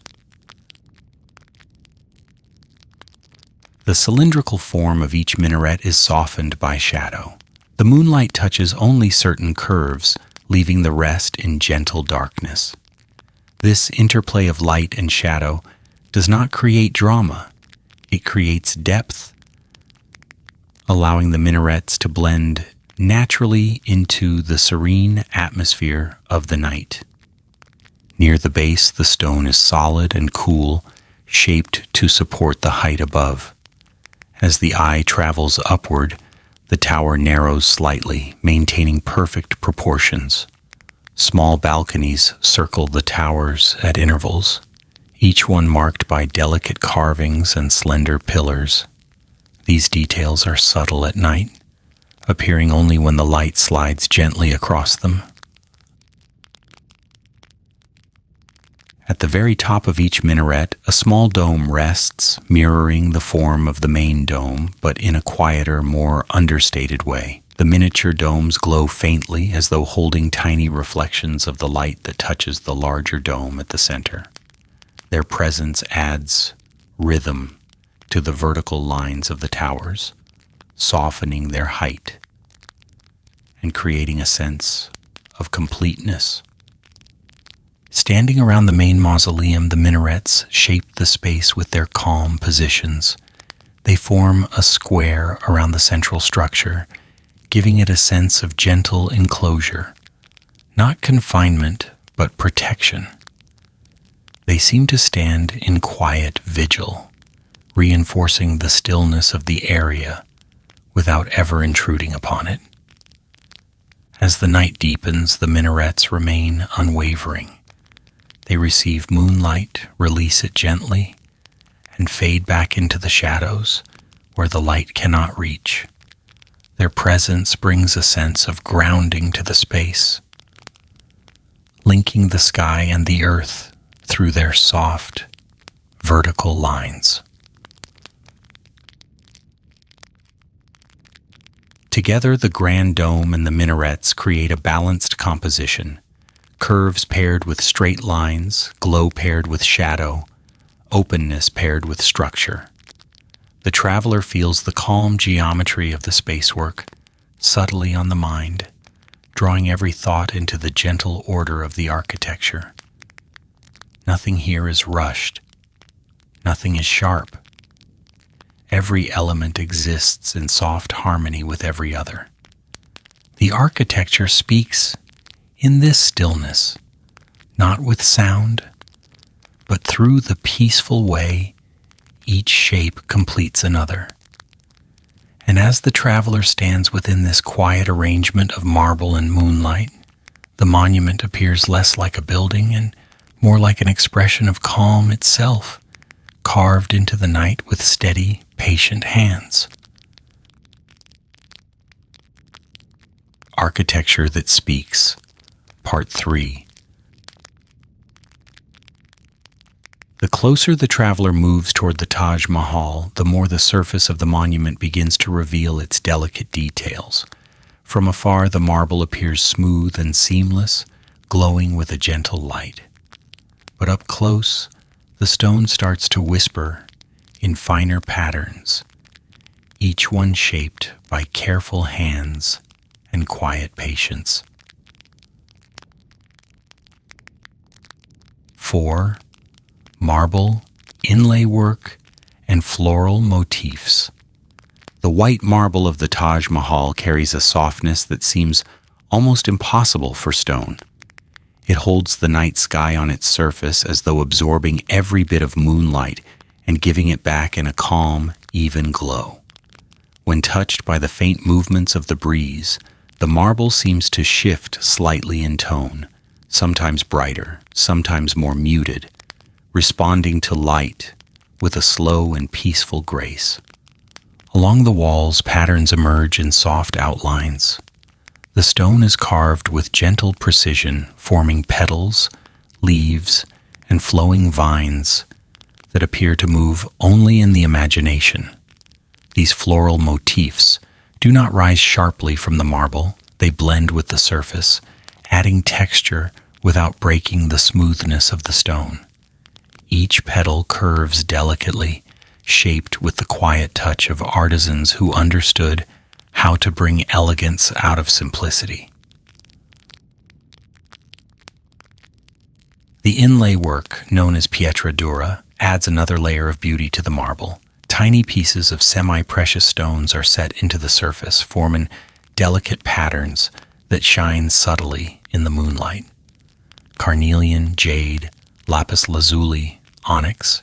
The cylindrical form of each minaret is softened by shadow. The moonlight touches only certain curves, leaving the rest in gentle darkness. This interplay of light and shadow does not create drama. It creates depth, allowing the minarets to blend naturally into the serene atmosphere of the night. Near the base, the stone is solid and cool, shaped to support the height above. As the eye travels upward, the tower narrows slightly, maintaining perfect proportions. Small balconies circle the towers at intervals, each one marked by delicate carvings and slender pillars. These details are subtle at night, appearing only when the light slides gently across them. At the very top of each minaret, a small dome rests, mirroring the form of the main dome, but in a quieter, more understated way. The miniature domes glow faintly, as though holding tiny reflections of the light that touches the larger dome at the center. Their presence adds rhythm to the vertical lines of the towers, softening their height and creating a sense of completeness. Standing around the main mausoleum, the minarets shape the space with their calm positions. They form a square around the central structure, giving it a sense of gentle enclosure, not confinement, but protection. They seem to stand in quiet vigil, reinforcing the stillness of the area without ever intruding upon it. As the night deepens, the minarets remain unwavering. They receive moonlight, release it gently, and fade back into the shadows where the light cannot reach. Their presence brings a sense of grounding to the space, linking the sky and the earth through their soft, vertical lines. Together, the grand dome and the minarets create a balanced composition. Curves paired with straight lines, glow paired with shadow, openness paired with structure. The traveler feels the calm geometry of the spacework subtly on the mind, drawing every thought into the gentle order of the architecture. Nothing here is rushed. Nothing is sharp. Every element exists in soft harmony with every other. The architecture speaks in this stillness, not with sound, but through the peaceful way, each shape completes another. And as the traveler stands within this quiet arrangement of marble and moonlight, the monument appears less like a building and more like an expression of calm itself, carved into the night with steady, patient hands. Architecture that Speaks, Part 3. The closer the traveler moves toward the Taj Mahal, the more the surface of the monument begins to reveal its delicate details. From afar, the marble appears smooth and seamless, glowing with a gentle light. But up close, the stone starts to whisper in finer patterns, each one shaped by careful hands and quiet patience. 4. Marble, inlay work, and floral motifs. The white marble of the Taj Mahal carries a softness that seems almost impossible for stone. It holds the night sky on its surface as though absorbing every bit of moonlight and giving it back in a calm, even glow. When touched by the faint movements of the breeze, the marble seems to shift slightly in tone, sometimes brighter, sometimes more muted, responding to light with a slow and peaceful grace. Along the walls, patterns emerge in soft outlines. The stone is carved with gentle precision, forming petals, leaves, and flowing vines that appear to move only in the imagination. These floral motifs do not rise sharply from the marble. They blend with the surface, adding texture without breaking the smoothness of the stone. Each petal curves delicately, shaped with the quiet touch of artisans who understood how to bring elegance out of simplicity. The inlay work, known as pietra dura, adds another layer of beauty to the marble. Tiny pieces of semi-precious stones are set into the surface, forming delicate patterns that shine subtly in the moonlight. Carnelian, jade, lapis lazuli, onyx.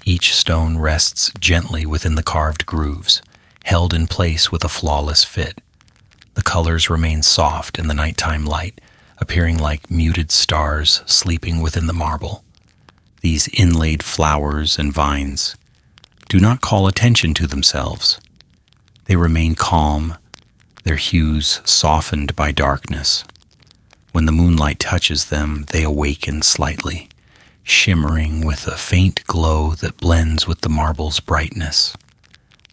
Each stone rests gently within the carved grooves, held in place with a flawless fit. The colors remain soft in the nighttime light, appearing like muted stars sleeping within the marble. These inlaid flowers and vines do not call attention to themselves. They remain calm, their hues softened by darkness. When the moonlight touches them, they awaken slightly, shimmering with a faint glow that blends with the marble's brightness.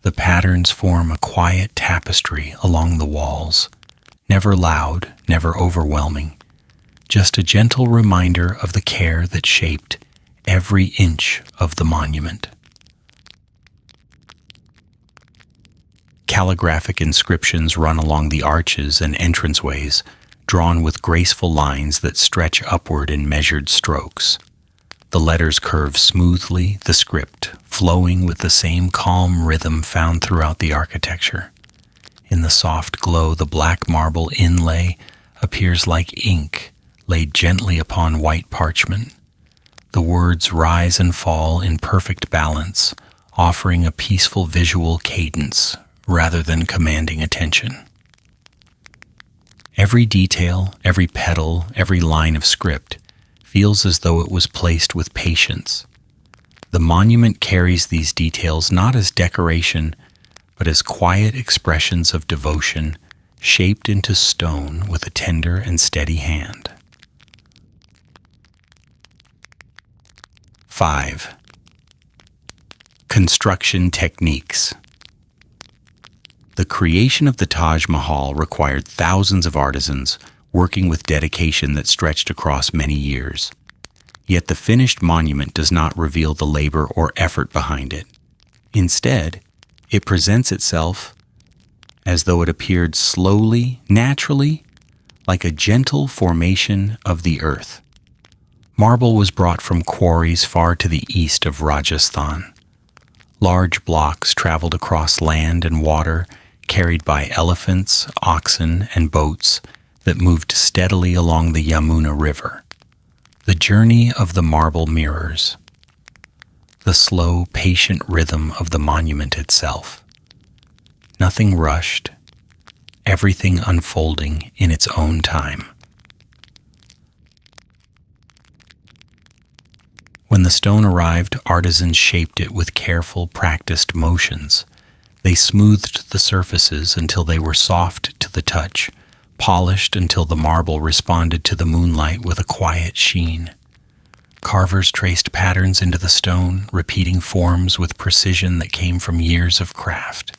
The patterns form a quiet tapestry along the walls, never loud, never overwhelming, just a gentle reminder of the care that shaped every inch of the monument. Calligraphic inscriptions run along the arches and entranceways, drawn with graceful lines that stretch upward in measured strokes. The letters curve smoothly, the script flowing with the same calm rhythm found throughout the architecture. In the soft glow, the black marble inlay appears like ink laid gently upon white parchment. The words rise and fall in perfect balance, offering a peaceful visual cadence rather than commanding attention. Every detail, every petal, every line of script feels as though it was placed with patience. The monument carries these details not as decoration, but as quiet expressions of devotion shaped into stone with a tender and steady hand. 5. Construction techniques. The creation of the Taj Mahal required thousands of artisans working with dedication that stretched across many years. Yet the finished monument does not reveal the labor or effort behind it. Instead, it presents itself as though it appeared slowly, naturally, like a gentle formation of the earth. Marble was brought from quarries far to the east of Rajasthan. Large blocks traveled across land and water, carried by elephants, oxen, and boats that moved steadily along the Yamuna River. The journey of the marble mirrors, the slow, patient rhythm of the monument itself. Nothing rushed, everything unfolding in its own time. When the stone arrived, artisans shaped it with careful, practiced motions. They smoothed the surfaces until they were soft to the touch, polished until the marble responded to the moonlight with a quiet sheen. Carvers traced patterns into the stone, repeating forms with precision that came from years of craft.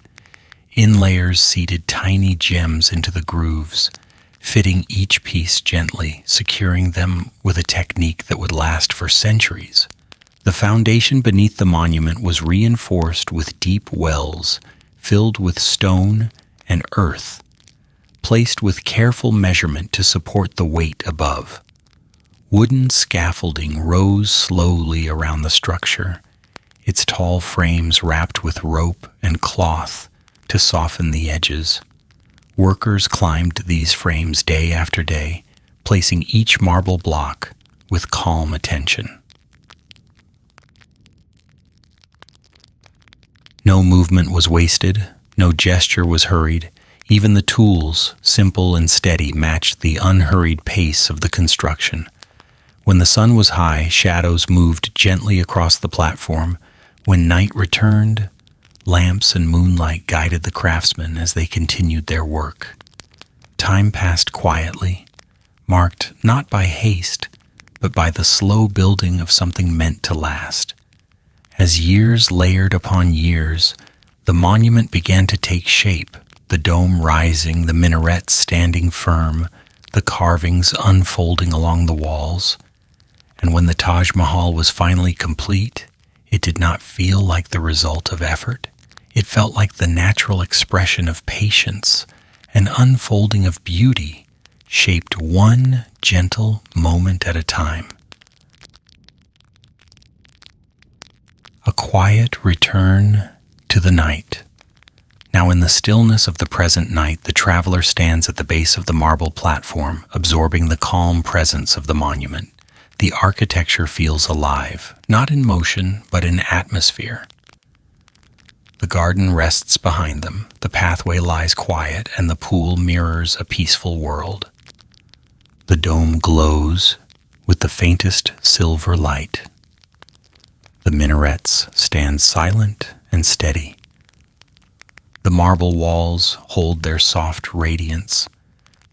Inlayers seeded tiny gems into the grooves, fitting each piece gently, securing them with a technique that would last for centuries. The foundation beneath the monument was reinforced with deep wells, filled with stone and earth, placed with careful measurement to support the weight above. Wooden scaffolding rose slowly around the structure, its tall frames wrapped with rope and cloth to soften the edges. Workers climbed these frames day after day, placing each marble block with calm attention. No movement was wasted, no gesture was hurried. Even the tools, simple and steady, matched the unhurried pace of the construction. When the sun was high, shadows moved gently across the platform. When night returned, lamps and moonlight guided the craftsmen as they continued their work. Time passed quietly, marked not by haste, but by the slow building of something meant to last. As years layered upon years, the monument began to take shape, the dome rising, the minarets standing firm, the carvings unfolding along the walls. And when the Taj Mahal was finally complete, it did not feel like the result of effort. It felt like the natural expression of patience, an unfolding of beauty, shaped one gentle moment at a time. A quiet return to the night. Now in the stillness of the present night, the traveler stands at the base of the marble platform, absorbing the calm presence of the monument. The architecture feels alive, not in motion, but in atmosphere. The garden rests behind them, the pathway lies quiet, and the pool mirrors a peaceful world. The dome glows with the faintest silver light. The minarets stand silent and steady. The marble walls hold their soft radiance.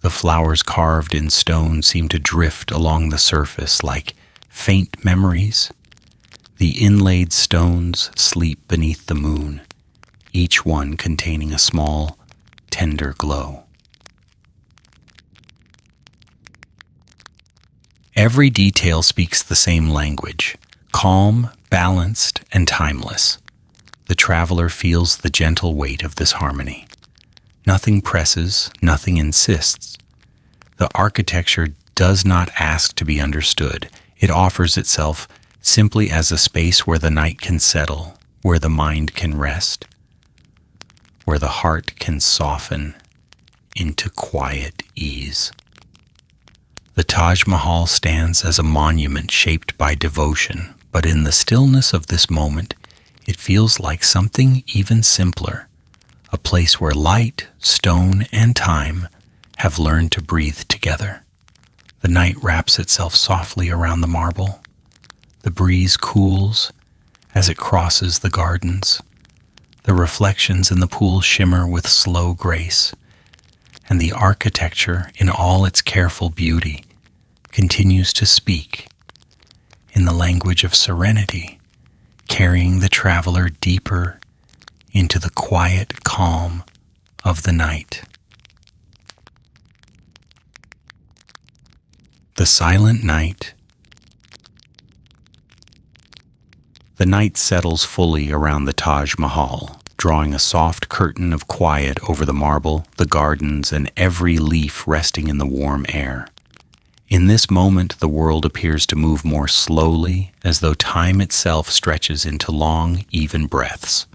The flowers carved in stone seem to drift along the surface like faint memories. The inlaid stones sleep beneath the moon, each one containing a small, tender glow. Every detail speaks the same language, calm, balanced, and timeless. The traveler feels the gentle weight of this harmony. Nothing presses, nothing insists. The architecture does not ask to be understood. It offers itself simply as a space where the night can settle, where the mind can rest, where the heart can soften into quiet ease. The Taj Mahal stands as a monument shaped by devotion, but in the stillness of this moment, it feels like something even simpler, a place where light, stone, and time have learned to breathe together. The night wraps itself softly around the marble. The breeze cools as it crosses the gardens. The reflections in the pool shimmer with slow grace, and the architecture, in all its careful beauty, continues to speak in the language of serenity, carrying the traveler deeper into the quiet calm of the night. The silent night. The night settles fully around the Taj Mahal, drawing a soft curtain of quiet over the marble, the gardens, and every leaf resting in the warm air. In this moment, the world appears to move more slowly, as though time itself stretches into long, even breaths.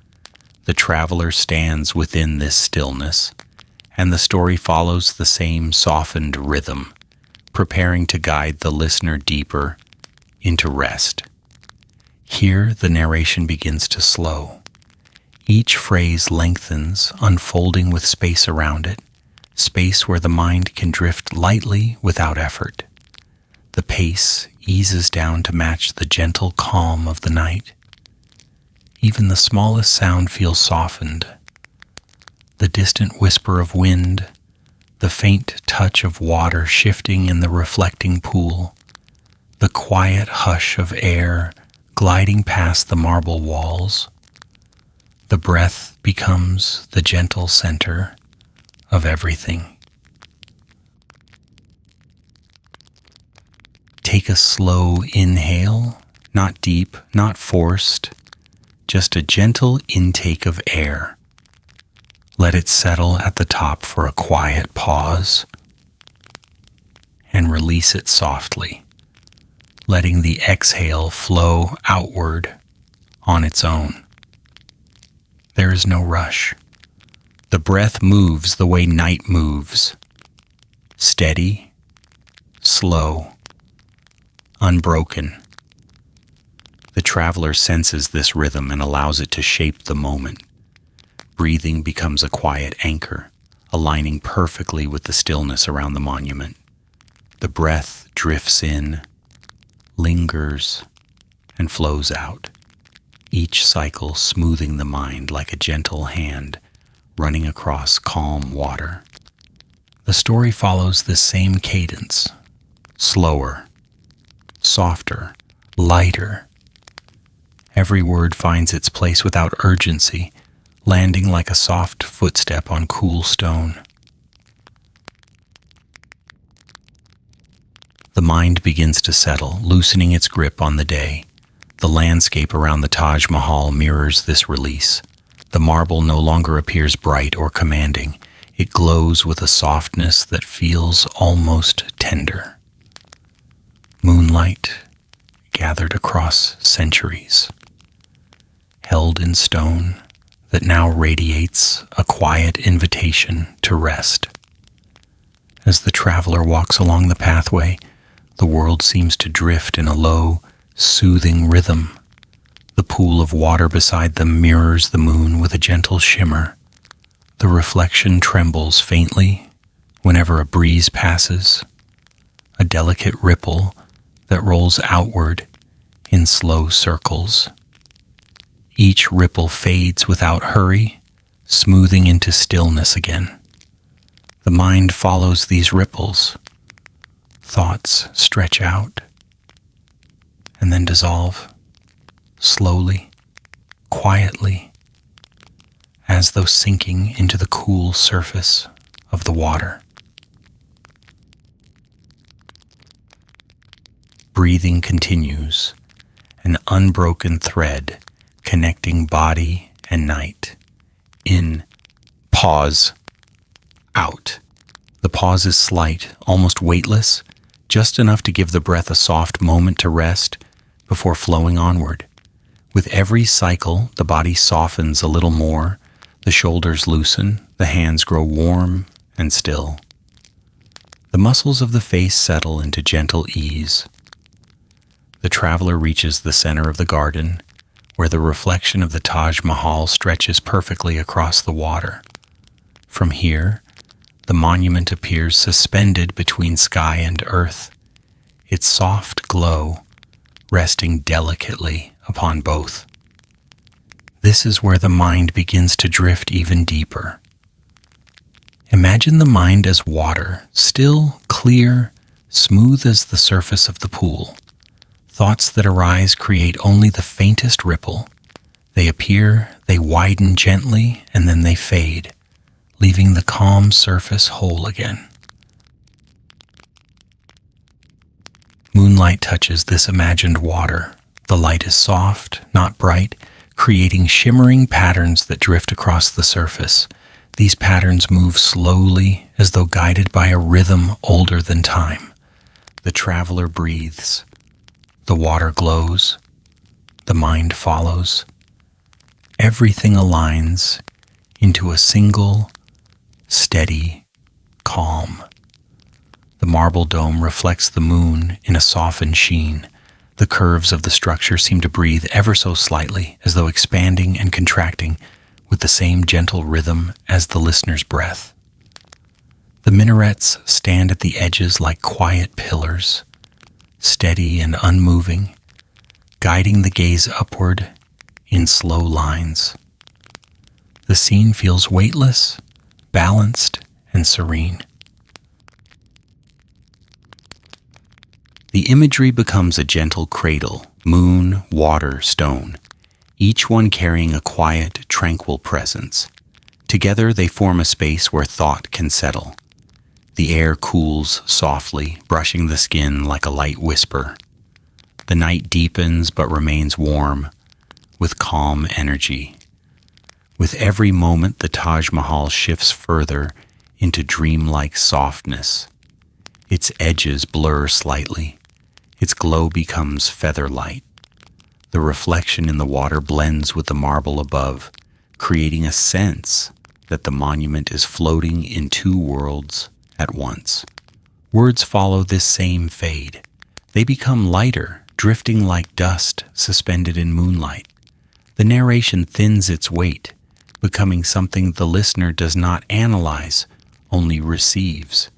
The traveler stands within this stillness, and the story follows the same softened rhythm, preparing to guide the listener deeper into rest. Here, the narration begins to slow. Each phrase lengthens, unfolding with space around it, space where the mind can drift lightly without effort. The pace eases down to match the gentle calm of the night. Even the smallest sound feels softened. The distant whisper of wind, the faint touch of water shifting in the reflecting pool, the quiet hush of air gliding past the marble walls. The breath becomes the gentle center of everything. Take a slow inhale, not deep, not forced, just a gentle intake of air. Let it settle at the top for a quiet pause, and release it softly, letting the exhale flow outward on its own. There is no rush. The breath moves the way night moves, steady, slow, unbroken. The traveler senses this rhythm and allows it to shape the moment. Breathing becomes a quiet anchor, aligning perfectly with the stillness around the monument. The breath drifts in, lingers, and flows out, each cycle smoothing the mind like a gentle hand running across calm water. The story follows this same cadence, slower, softer, lighter. Every word finds its place without urgency, landing like a soft footstep on cool stone. The mind begins to settle, loosening its grip on the day. The landscape around the Taj Mahal mirrors this release. The marble no longer appears bright or commanding. It glows with a softness that feels almost tender. Moonlight gathered across centuries, held in stone, that now radiates a quiet invitation to rest. As the traveler walks along the pathway, the world seems to drift in a low, soothing rhythm. The pool of water beside them mirrors the moon with a gentle shimmer. The reflection trembles faintly whenever a breeze passes, a delicate ripple that rolls outward in slow circles. Each ripple fades without hurry, smoothing into stillness again. The mind follows these ripples. Thoughts stretch out and then dissolve, slowly, quietly, as though sinking into the cool surface of the water. Breathing continues, an unbroken thread connecting body and night. In, pause, out. The pause is slight, almost weightless, just enough to give the breath a soft moment to rest before flowing onward. With every cycle, the body softens a little more, the shoulders loosen, the hands grow warm and still. The muscles of the face settle into gentle ease. The traveler reaches the center of the garden, where the reflection of the Taj Mahal stretches perfectly across the water. From here, the monument appears suspended between sky and earth, its soft glow resting delicately upon both. This is where the mind begins to drift even deeper. Imagine the mind as water, still, clear, smooth as the surface of the pool. Thoughts that arise create only the faintest ripple. They appear, they widen gently, and then they fade, leaving the calm surface whole again. Moonlight touches this imagined water. The light is soft, not bright, creating shimmering patterns that drift across the surface. These patterns move slowly, as though guided by a rhythm older than time. The traveler breathes. The water glows. The mind follows. Everything aligns into a single, steady calm. The marble dome reflects the moon in a softened sheen. The curves of the structure seem to breathe ever so slightly, as though expanding and contracting with the same gentle rhythm as the listener's breath. The minarets stand at the edges like quiet pillars, steady and unmoving, guiding the gaze upward in slow lines. The scene feels weightless, balanced, and serene. The imagery becomes a gentle cradle, moon, water, stone, each one carrying a quiet, tranquil presence. Together they form a space where thought can settle. The air cools softly, brushing the skin like a light whisper. The night deepens but remains warm, with calm energy. With every moment, the Taj Mahal shifts further into dreamlike softness. Its edges blur slightly. Its glow becomes feather-light. The reflection in the water blends with the marble above, creating a sense that the monument is floating in two worlds at once. Words follow this same fade. They become lighter, drifting like dust suspended in moonlight. The narration thins its weight, becoming something the listener does not analyze, only receives,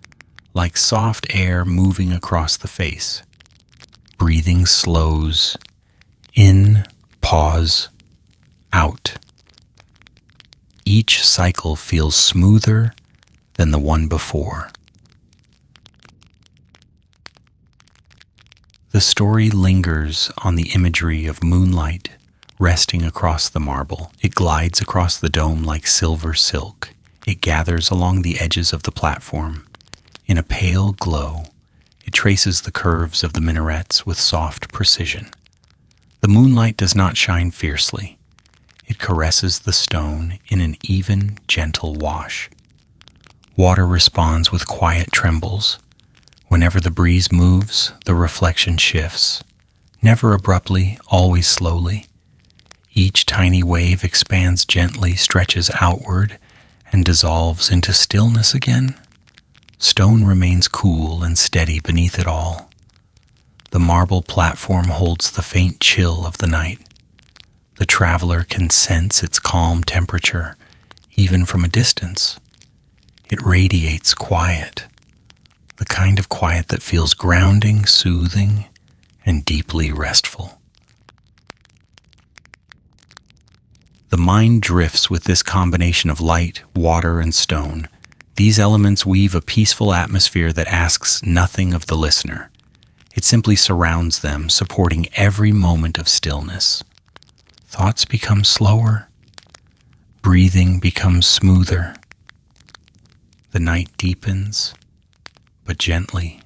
like soft air moving across the face. Breathing slows, in, pause, out. Each cycle feels smoother than the one before. The story lingers on the imagery of moonlight resting across the marble. It glides across the dome like silver silk. It gathers along the edges of the platform. In a pale glow, it traces the curves of the minarets with soft precision. The moonlight does not shine fiercely. It caresses the stone in an even, gentle wash. Water responds with quiet trembles. Whenever the breeze moves, the reflection shifts. Never abruptly, always slowly. Each tiny wave expands gently, stretches outward, and dissolves into stillness again. Stone remains cool and steady beneath it all. The marble platform holds the faint chill of the night. The traveler can sense its calm temperature, even from a distance. It radiates quiet, the kind of quiet that feels grounding, soothing, and deeply restful. The mind drifts with this combination of light, water, and stone. These elements weave a peaceful atmosphere that asks nothing of the listener. It simply surrounds them, supporting every moment of stillness. Thoughts become slower. Breathing becomes smoother. The night deepens, but gently.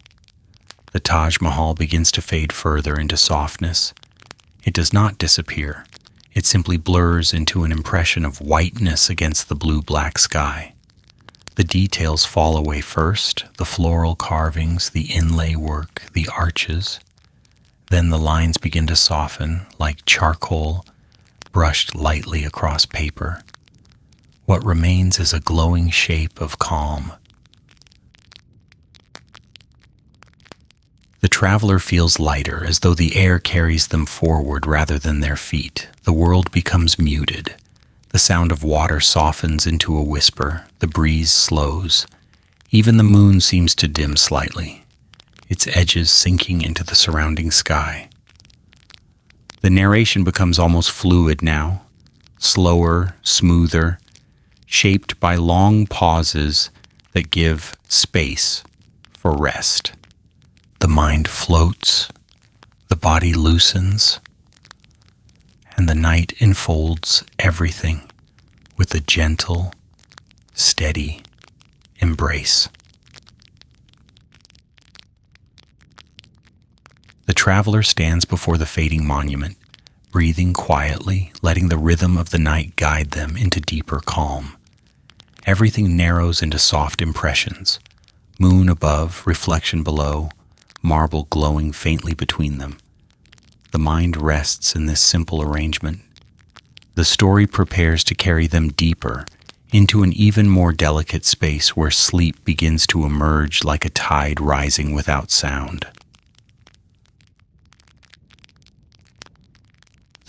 The Taj Mahal begins to fade further into softness. It does not disappear. It simply blurs into an impression of whiteness against the blue-black sky. The details fall away first, the floral carvings, the inlay work, the arches. Then the lines begin to soften, like charcoal brushed lightly across paper. What remains is a glowing shape of calm. The traveler feels lighter, as though the air carries them forward rather than their feet. The world becomes muted. The sound of water softens into a whisper. The breeze slows. Even the moon seems to dim slightly, its edges sinking into the surrounding sky. The narration becomes almost fluid now, slower, smoother, shaped by long pauses that give space for rest. The mind floats, the body loosens, and the night enfolds everything with a gentle, steady embrace. The traveler stands before the fading monument, breathing quietly, letting the rhythm of the night guide them into deeper calm. Everything narrows into soft impressions, moon above, reflection below, marble glowing faintly between them. The mind rests in this simple arrangement. The story prepares to carry them deeper into an even more delicate space where sleep begins to emerge like a tide rising without sound.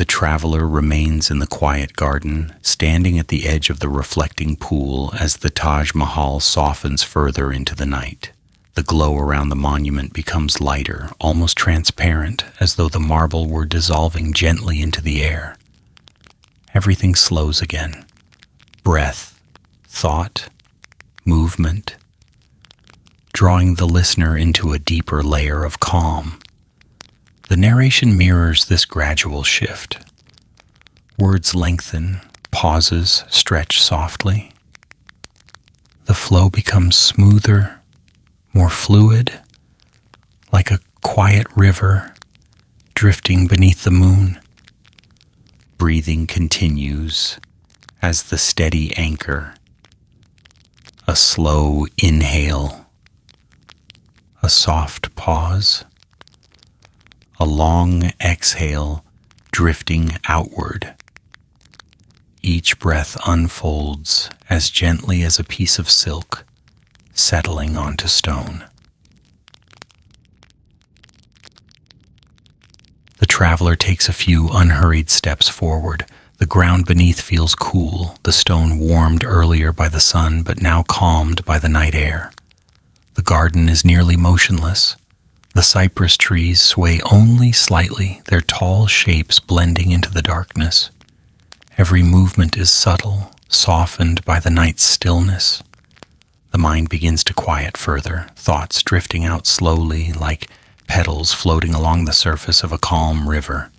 The traveler remains in the quiet garden, standing at the edge of the reflecting pool as the Taj Mahal softens further into the night. The glow around the monument becomes lighter, almost transparent, as though the marble were dissolving gently into the air. Everything slows again. Breath, thought, movement, drawing the listener into a deeper layer of calm. The narration mirrors this gradual shift. Words lengthen, pauses stretch softly. The flow becomes smoother, more fluid, like a quiet river drifting beneath the moon. Breathing continues as the steady anchor. A slow inhale, a soft pause, a long exhale drifting outward. Each breath unfolds as gently as a piece of silk settling onto stone. The traveler takes a few unhurried steps forward. The ground beneath feels cool, the stone warmed earlier by the sun but now calmed by the night air. The garden is nearly motionless. The cypress trees sway only slightly, their tall shapes blending into the darkness. Every movement is subtle, softened by the night's stillness. The mind begins to quiet further, thoughts drifting out slowly like petals floating along the surface of a calm river.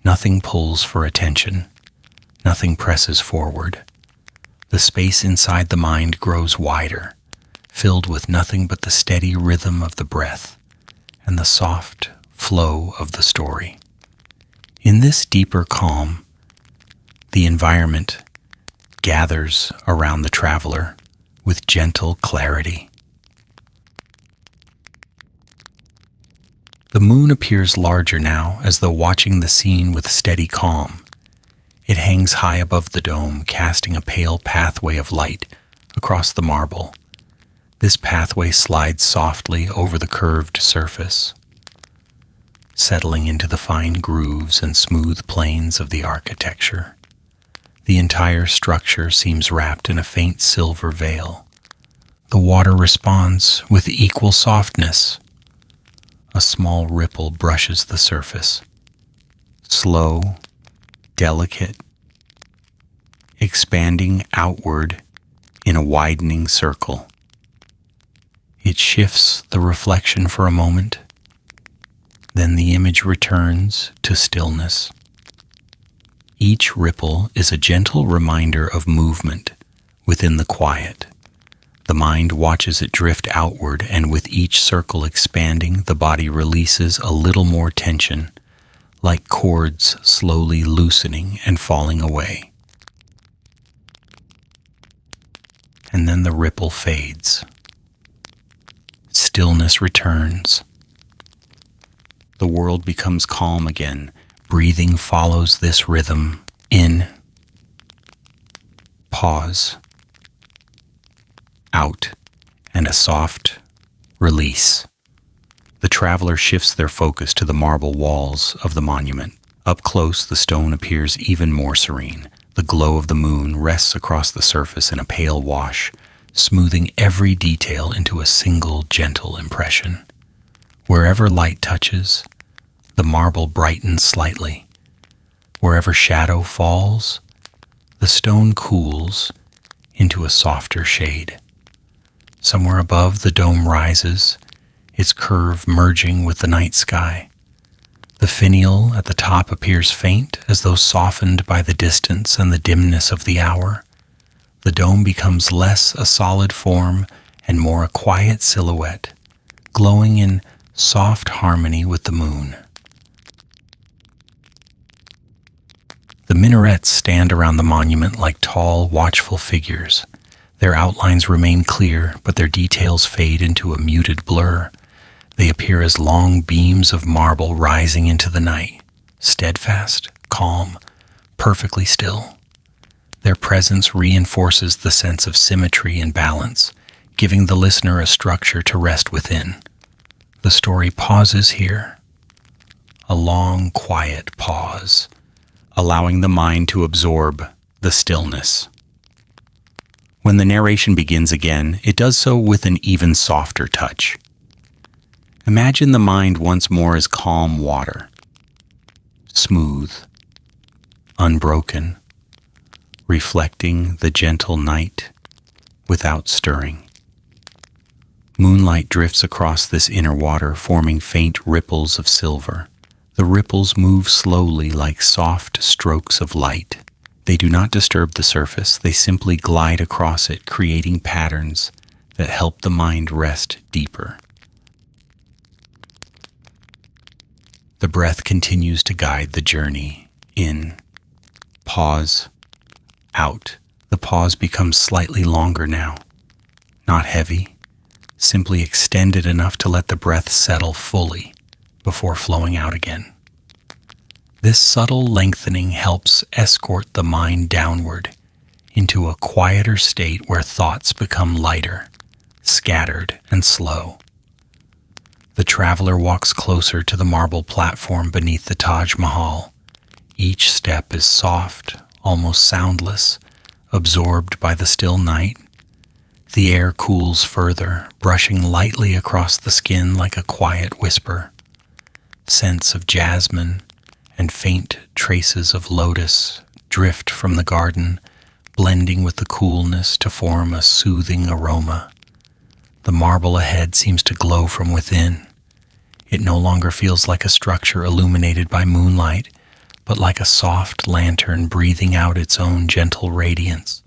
Nothing pulls for attention. Nothing presses forward. The space inside the mind grows wider, filled with nothing but the steady rhythm of the breath and the soft flow of the story. In this deeper calm, the environment gathers around the traveler with gentle clarity. The moon appears larger now, as though watching the scene with steady calm. It hangs high above the dome, casting a pale pathway of light across the marble. This pathway slides softly over the curved surface, settling into the fine grooves and smooth planes of the architecture. The entire structure seems wrapped in a faint silver veil. The water responds with equal softness. A small ripple brushes the surface. Slow, delicate, expanding outward in a widening circle. It shifts the reflection for a moment, then the image returns to stillness. Each ripple is a gentle reminder of movement within the quiet. The mind watches it drift outward, and with each circle expanding, the body releases a little more tension, like cords slowly loosening and falling away. And then the ripple fades. Stillness returns. The world becomes calm again. Breathing follows this rhythm. In, pause, out, and a soft release. The traveler shifts their focus to the marble walls of the monument. Up close, the stone appears even more serene. The glow of the moon rests across the surface in a pale wash, smoothing every detail into a single gentle impression. Wherever light touches, the marble brightens slightly. Wherever shadow falls, the stone cools into a softer shade. Somewhere above, the dome rises, its curve merging with the night sky. The finial at the top appears faint, as though softened by the distance and the dimness of the hour. The dome becomes less a solid form and more a quiet silhouette, glowing in soft harmony with the moon. The minarets stand around the monument like tall, watchful figures. Their outlines remain clear, but their details fade into a muted blur. They appear as long beams of marble rising into the night, steadfast, calm, perfectly still. Their presence reinforces the sense of symmetry and balance, giving the listener a structure to rest within. The story pauses here, a long, quiet pause, allowing the mind to absorb the stillness. When the narration begins again, it does so with an even softer touch. Imagine the mind once more as calm water, smooth, unbroken, reflecting the gentle night without stirring. Moonlight drifts across this inner water, forming faint ripples of silver. The ripples move slowly like soft strokes of light. They do not disturb the surface, they simply glide across it, creating patterns that help the mind rest deeper. The breath continues to guide the journey. In, pause, out. The pause becomes slightly longer now. Not heavy, simply extended enough to let the breath settle fully before flowing out again. This subtle lengthening helps escort the mind downward into a quieter state where thoughts become lighter, scattered, and slow. The traveler walks closer to the marble platform beneath the Taj Mahal. Each step is soft, almost soundless, absorbed by the still night. The air cools further, brushing lightly across the skin like a quiet whisper. Scents of jasmine and faint traces of lotus drift from the garden, blending with the coolness to form a soothing aroma. The marble ahead seems to glow from within. It no longer feels like a structure illuminated by moonlight, but like a soft lantern breathing out its own gentle radiance.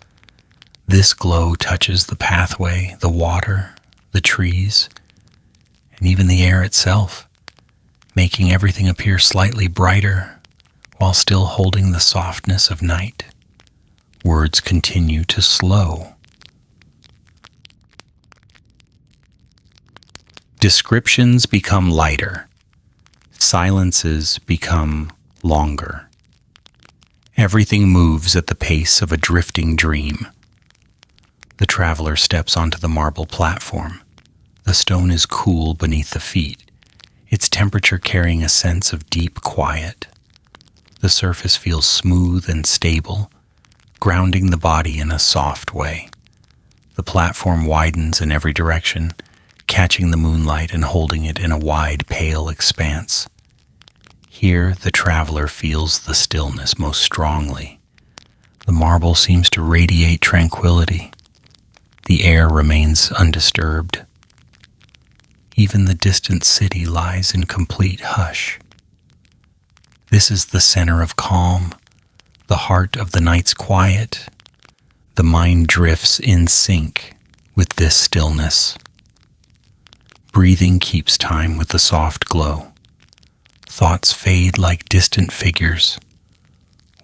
This glow touches the pathway, the water, the trees, and even the air itself, making everything appear slightly brighter while still holding the softness of night. Words continue to slow. Descriptions become lighter. Silences become longer. Everything moves at the pace of a drifting dream. The traveler steps onto the marble platform. The stone is cool beneath the feet, its temperature carrying a sense of deep quiet. The surface feels smooth and stable, grounding the body in a soft way. The platform widens in every direction, catching the moonlight and holding it in a wide, pale expanse. Here, the traveler feels the stillness most strongly. The marble seems to radiate tranquility. The air remains undisturbed. Even the distant city lies in complete hush. This is the center of calm, the heart of the night's quiet. The mind drifts in sync with this stillness. Breathing keeps time with the soft glow. Thoughts fade like distant figures,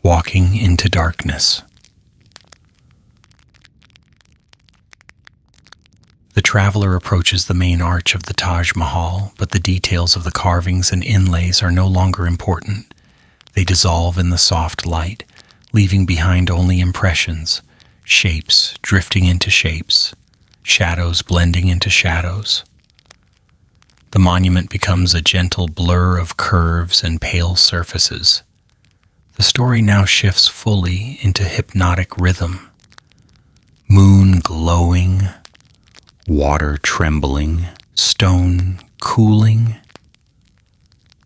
walking into darkness. The traveler approaches the main arch of the Taj Mahal, but the details of the carvings and inlays are no longer important. They dissolve in the soft light, leaving behind only impressions, shapes drifting into shapes, shadows blending into shadows. The monument becomes a gentle blur of curves and pale surfaces. The story now shifts fully into hypnotic rhythm. Moon glowing, water trembling, stone cooling,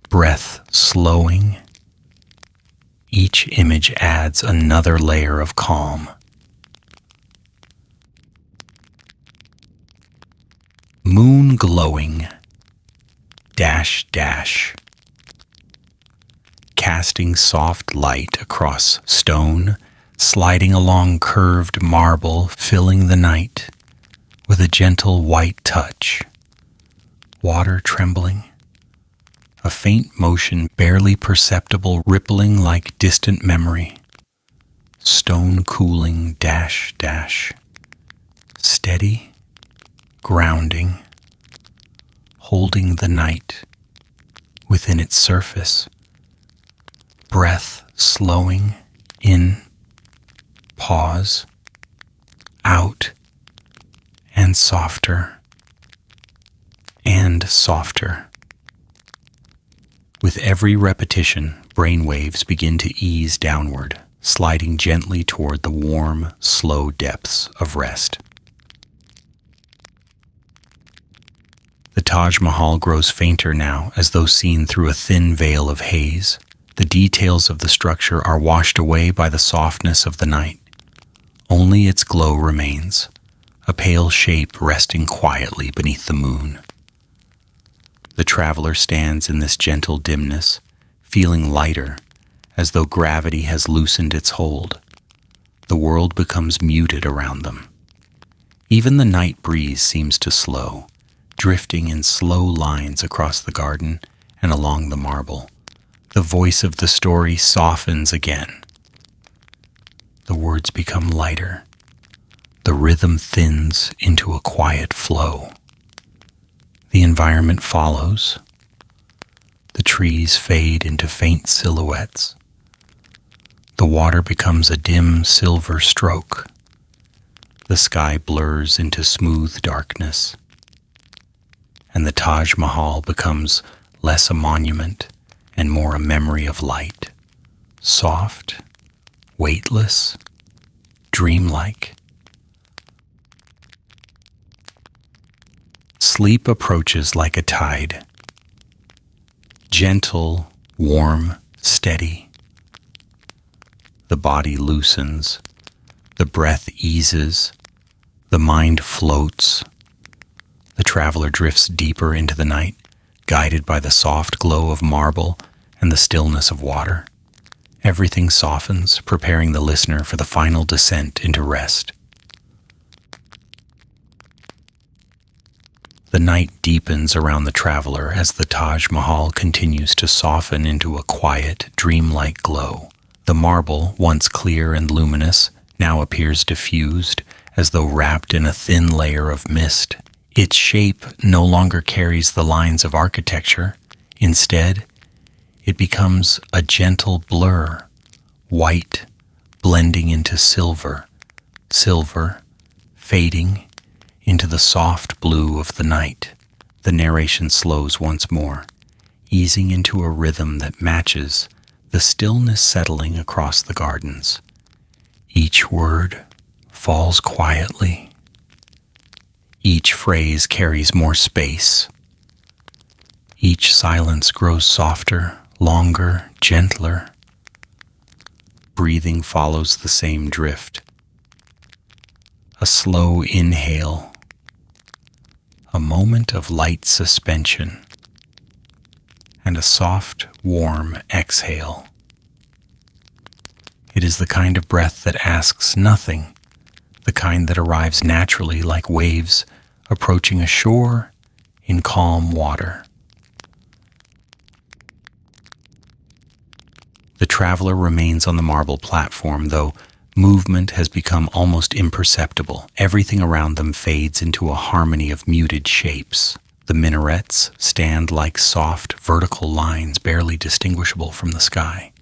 breath slowing. Each image adds another layer of calm. Moon glowing, dash dash, casting soft light across stone, sliding along curved marble, filling the night with a gentle white touch. Water trembling, a faint motion barely perceptible, rippling like distant memory. Stone cooling, dash dash, steady, grounding, holding the night within its surface. Breath slowing, in, pause, out, and softer, and softer. With every repetition, Brainwaves begin to ease downward, sliding gently toward the warm, slow depths of rest. The Taj Mahal grows fainter now, as though seen through a thin veil of haze. The details of the structure are washed away by the softness of the night. Only its glow remains, a pale shape resting quietly beneath the moon. The traveler stands in this gentle dimness, feeling lighter, as though gravity has loosened its hold. The world becomes muted around them. Even the night breeze seems to slow, drifting in slow lines across the garden and along the marble. The voice of the story softens again. The words become lighter. The rhythm thins into a quiet flow. The environment follows. The trees fade into faint silhouettes. The water becomes a dim silver stroke. The sky blurs into smooth darkness. And the Taj Mahal becomes less a monument and more a memory of light, soft, weightless, dreamlike. Sleep approaches like a tide, gentle, warm, steady. The body loosens, the breath eases, the mind floats. The traveler drifts deeper into the night, guided by the soft glow of marble and the stillness of water. Everything softens, preparing the listener for the final descent into rest. The night deepens around the traveler as the Taj Mahal continues to soften into a quiet, dreamlike glow. The marble, once clear and luminous, now appears diffused, as though wrapped in a thin layer of mist. Its shape no longer carries the lines of architecture. Instead, it becomes a gentle blur, white blending into silver, silver fading into the soft blue of the night. The narration slows once more, easing into a rhythm that matches the stillness settling across the gardens. Each word falls quietly. Each phrase carries more space. Each silence grows softer, longer, gentler. Breathing follows the same drift. A slow inhale, a moment of light suspension, and a soft, warm exhale. It is the kind of breath that asks nothing, the kind that arrives naturally like waves approaching a shore in calm water. The traveler remains on the marble platform, though movement has become almost imperceptible. Everything around them fades into a harmony of muted shapes. The minarets stand like soft, vertical lines barely distinguishable from the sky.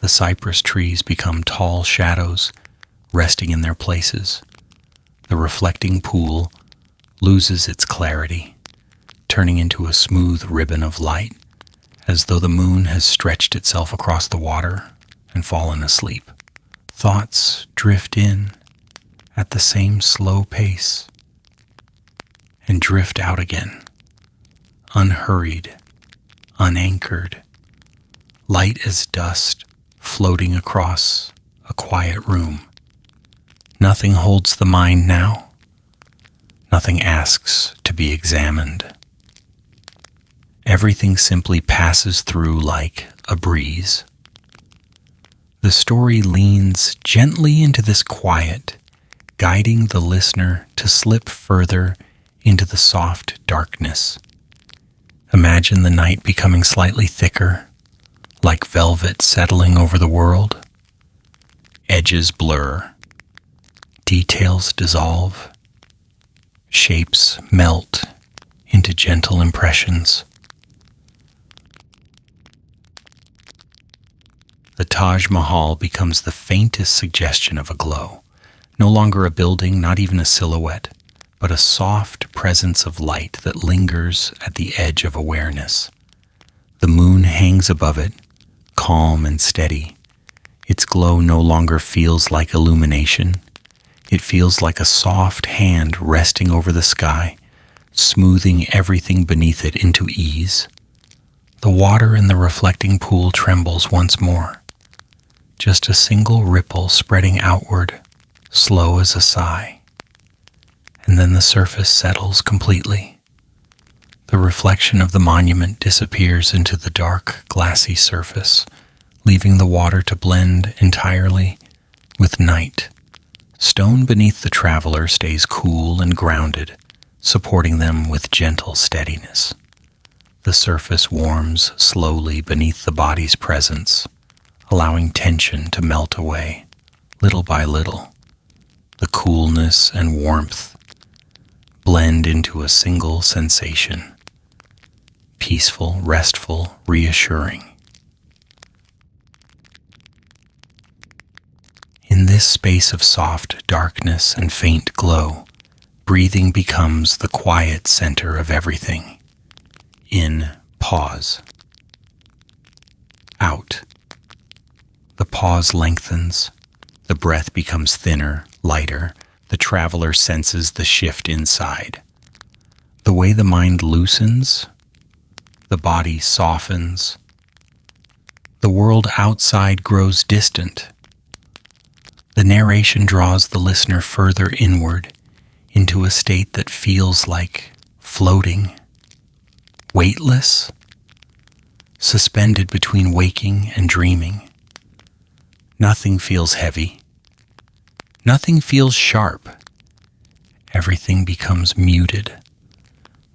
The cypress trees become tall shadows, resting in their places. The reflecting pool loses its clarity, turning into a smooth ribbon of light, as though the moon has stretched itself across the water and fallen asleep. Thoughts drift in at the same slow pace and drift out again, unhurried, unanchored, light as dust floating across a quiet room. Nothing holds the mind now. Nothing asks to be examined. Everything simply passes through like a breeze. The story leans gently into this quiet, guiding the listener to slip further into the soft darkness. Imagine the night becoming slightly thicker, like velvet settling over the world. Edges blur, details dissolve, shapes melt into gentle impressions. The Taj Mahal becomes the faintest suggestion of a glow, no longer a building, not even a silhouette, but a soft presence of light that lingers at the edge of awareness. The moon hangs above it, calm and steady. Its glow no longer feels like illumination. It feels like a soft hand resting over the sky, smoothing everything beneath it into ease. The water in the reflecting pool trembles once more, just a single ripple spreading outward, slow as a sigh. And then the surface settles completely. The reflection of the monument disappears into the dark, glassy surface, leaving the water to blend entirely with night. Stone beneath the traveler stays cool and grounded, supporting them with gentle steadiness. The surface warms slowly beneath the body's presence, allowing tension to melt away, little by little. The coolness and warmth blend into a single sensation, peaceful, restful, reassuring. In this space of soft darkness and faint glow, breathing becomes the quiet center of everything. In, pause. Out. The pause lengthens. The breath becomes thinner, lighter. The traveler senses the shift inside. The way the mind loosens, the body softens. The world outside grows distant. The narration draws the listener further inward into a state that feels like floating, weightless, suspended between waking and dreaming. Nothing feels heavy. Nothing feels sharp. Everything becomes muted,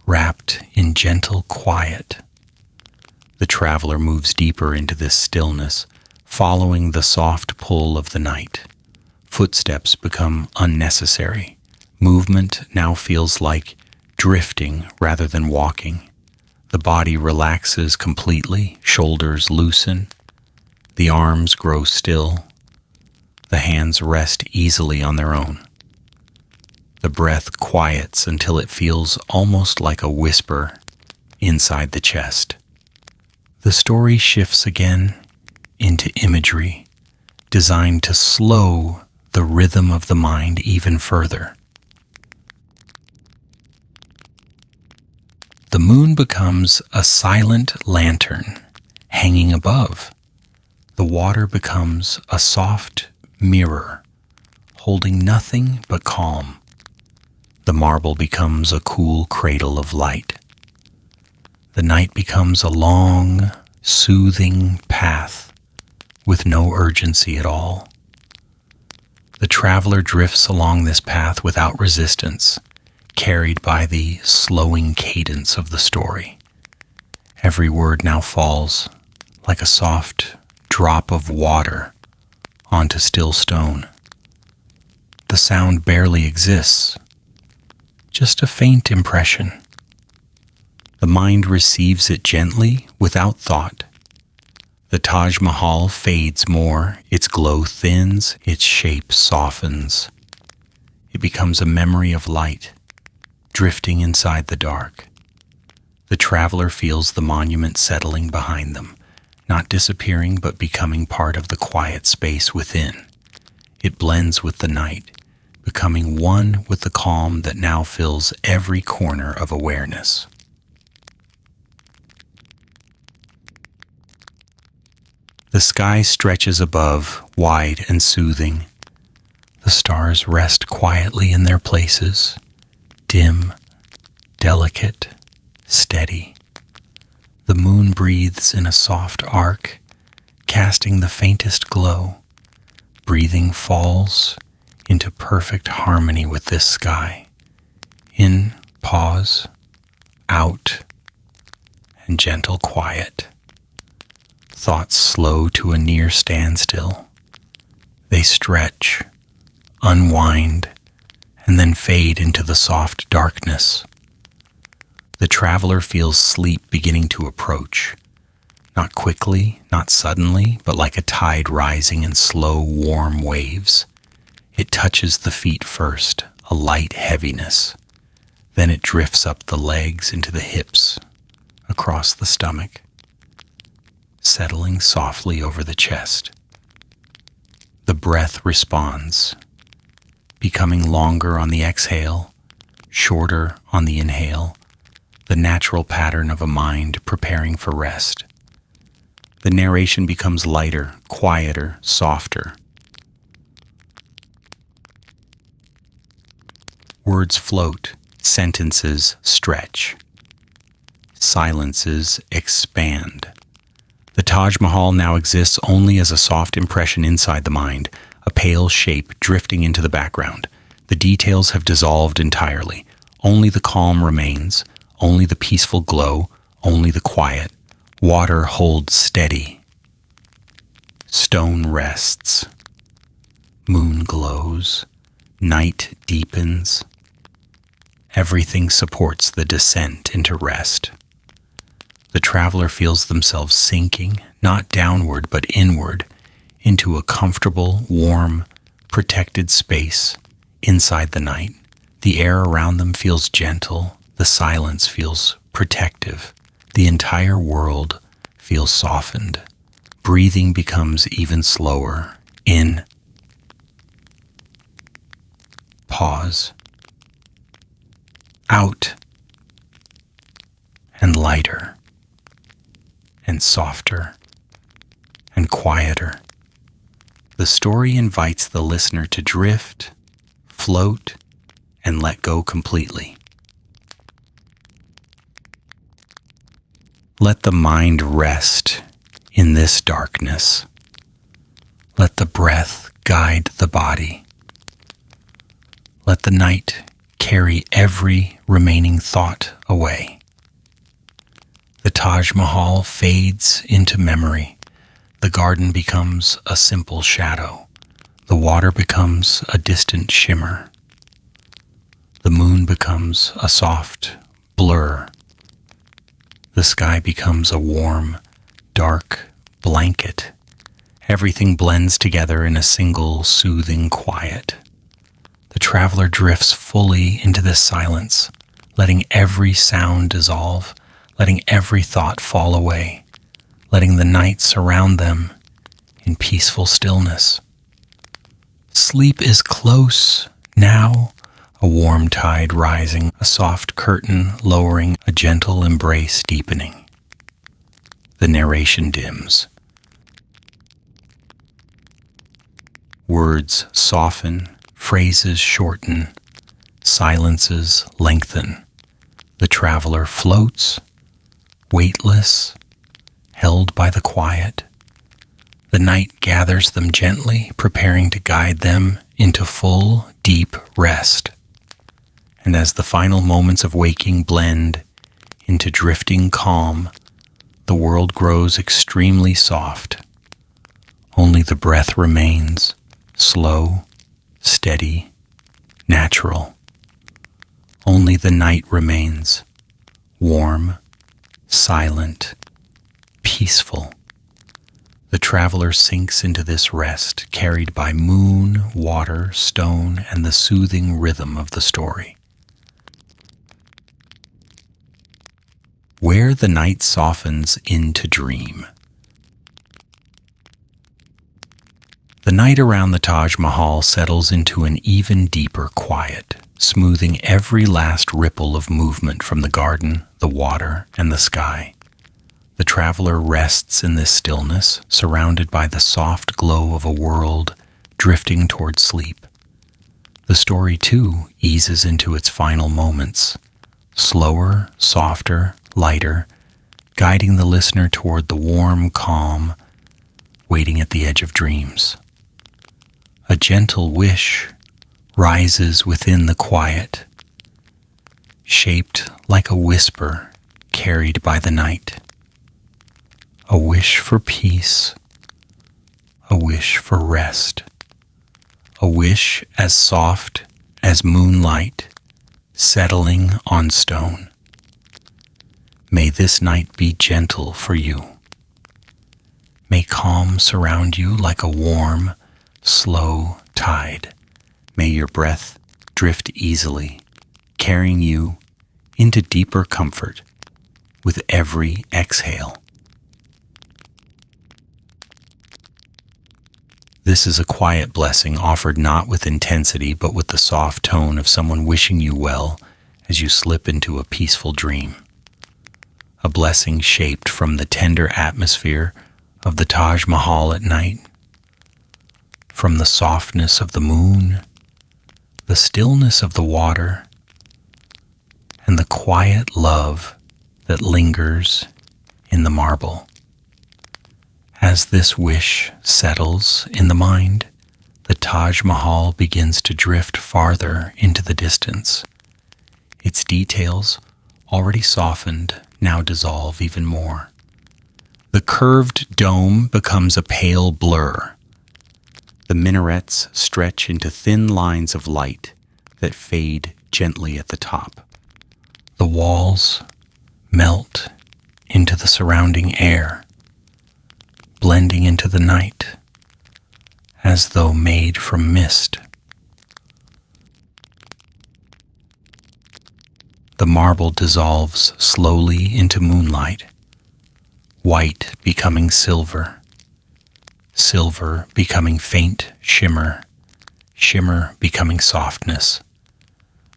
wrapped in gentle quiet. The traveler moves deeper into this stillness, following the soft pull of the night. Footsteps become unnecessary. Movement now feels like drifting rather than walking. The body relaxes completely, shoulders loosen, the arms grow still, the hands rest easily on their own. The breath quiets until it feels almost like a whisper inside the chest. The story shifts again into imagery, designed to slow the rhythm of the mind even further. The moon becomes a silent lantern hanging above. The water becomes a soft mirror, holding nothing but calm. The marble becomes a cool cradle of light. The night becomes a long, soothing path with no urgency at all. The traveler drifts along this path without resistance, carried by the slowing cadence of the story. Every word now falls like a soft drop of water onto still stone. The sound barely exists, just a faint impression. The mind receives it gently, without thought. The Taj Mahal fades more, its glow thins, its shape softens. It becomes a memory of light, drifting inside the dark. The traveler feels the monument settling behind them, not disappearing but becoming part of the quiet space within. It blends with the night, becoming one with the calm that now fills every corner of awareness. The sky stretches above, wide and soothing. The stars rest quietly in their places, dim, delicate, steady. The moon breathes in a soft arc, casting the faintest glow. Breathing falls into perfect harmony with this sky. In, pause, out, and gentle quiet. Thoughts slow to a near standstill. They stretch, unwind, and then fade into the soft darkness. The traveler feels sleep beginning to approach, not quickly, not suddenly, but like a tide rising in slow, warm waves. It touches the feet first, a light heaviness. Then it drifts up the legs into the hips, across the stomach. settling softly over the chest. The breath responds, becoming longer on the exhale, shorter on the inhale, the natural pattern of a mind preparing for rest. The narration becomes lighter, quieter, softer. Words float, sentences stretch, silences expand. The Taj Mahal now exists only as a soft impression inside the mind, a pale shape drifting into the background. The details have dissolved entirely. Only the calm remains, only the peaceful glow, only the quiet. Water holds steady. Stone rests. Moon glows. Night deepens. Everything supports the descent into rest. The traveler feels themselves sinking, not downward but inward, into a comfortable, warm, protected space inside the night. The air around them feels gentle, the silence feels protective, the entire world feels softened. Breathing becomes even slower. In. Pause. Out. And lighter. And softer. And quieter. The story invites the listener to drift, float, and let go completely. Let the mind rest in this darkness. Let the breath guide the body. Let the night carry every remaining thought away. The Taj Mahal fades into memory. The garden becomes a simple shadow. The water becomes a distant shimmer. The moon becomes a soft blur. The sky becomes a warm, dark blanket. Everything blends together in a single soothing quiet. The traveler drifts fully into this silence, letting every sound dissolve, letting every thought fall away, letting the night surround them in peaceful stillness. Sleep is close now, a warm tide rising, a soft curtain lowering, a gentle embrace deepening. The narration dims. Words soften, phrases shorten, silences lengthen. The traveler floats, weightless, held by the quiet. The night gathers them gently, preparing to guide them into full, deep rest. And as the final moments of waking blend into drifting calm, the world grows extremely soft. Only the breath remains, slow, steady, natural. Only the night remains, warm, silent, peaceful. The traveler sinks into this rest, carried by moon, water, stone, and the soothing rhythm of the story. Where the night softens into dream. The night around the Taj Mahal settles into an even deeper quiet, smoothing every last ripple of movement from the garden, the water, and the sky. The traveler rests in this stillness, surrounded by the soft glow of a world drifting toward sleep. The story, too, eases into its final moments, slower, softer, lighter, guiding the listener toward the warm calm waiting at the edge of dreams. A gentle wish rises within the quiet, shaped like a whisper carried by the night. A wish for peace, a wish for rest, a wish as soft as moonlight settling on stone. May this night be gentle for you. May calm surround you like a warm, slow tide. May your breath drift easily, carrying you into deeper comfort with every exhale. This is a quiet blessing offered not with intensity but with the soft tone of someone wishing you well as you slip into a peaceful dream. A blessing shaped from the tender atmosphere of the Taj Mahal at night, from the softness of the moon, the stillness of the water, and the quiet love that lingers in the marble. As this wish settles in the mind, the Taj Mahal begins to drift farther into the distance. Its details, already softened, now dissolve even more. The curved dome becomes a pale blur. The minarets stretch into thin lines of light that fade gently at the top. The walls melt into the surrounding air, blending into the night as though made from mist. The marble dissolves slowly into moonlight, white becoming silver, silver becoming faint shimmer, shimmer becoming softness.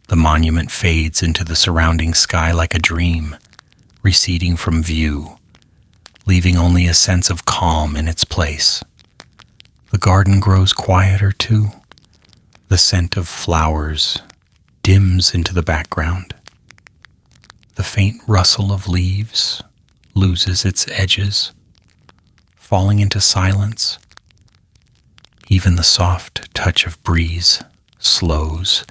The monument fades into the surrounding sky like a dream, receding from view, leaving only a sense of calm in its place. The garden grows quieter too. The scent of flowers dims into the background. The faint rustle of leaves loses its edges, falling into silence. Even the soft touch of breeze slows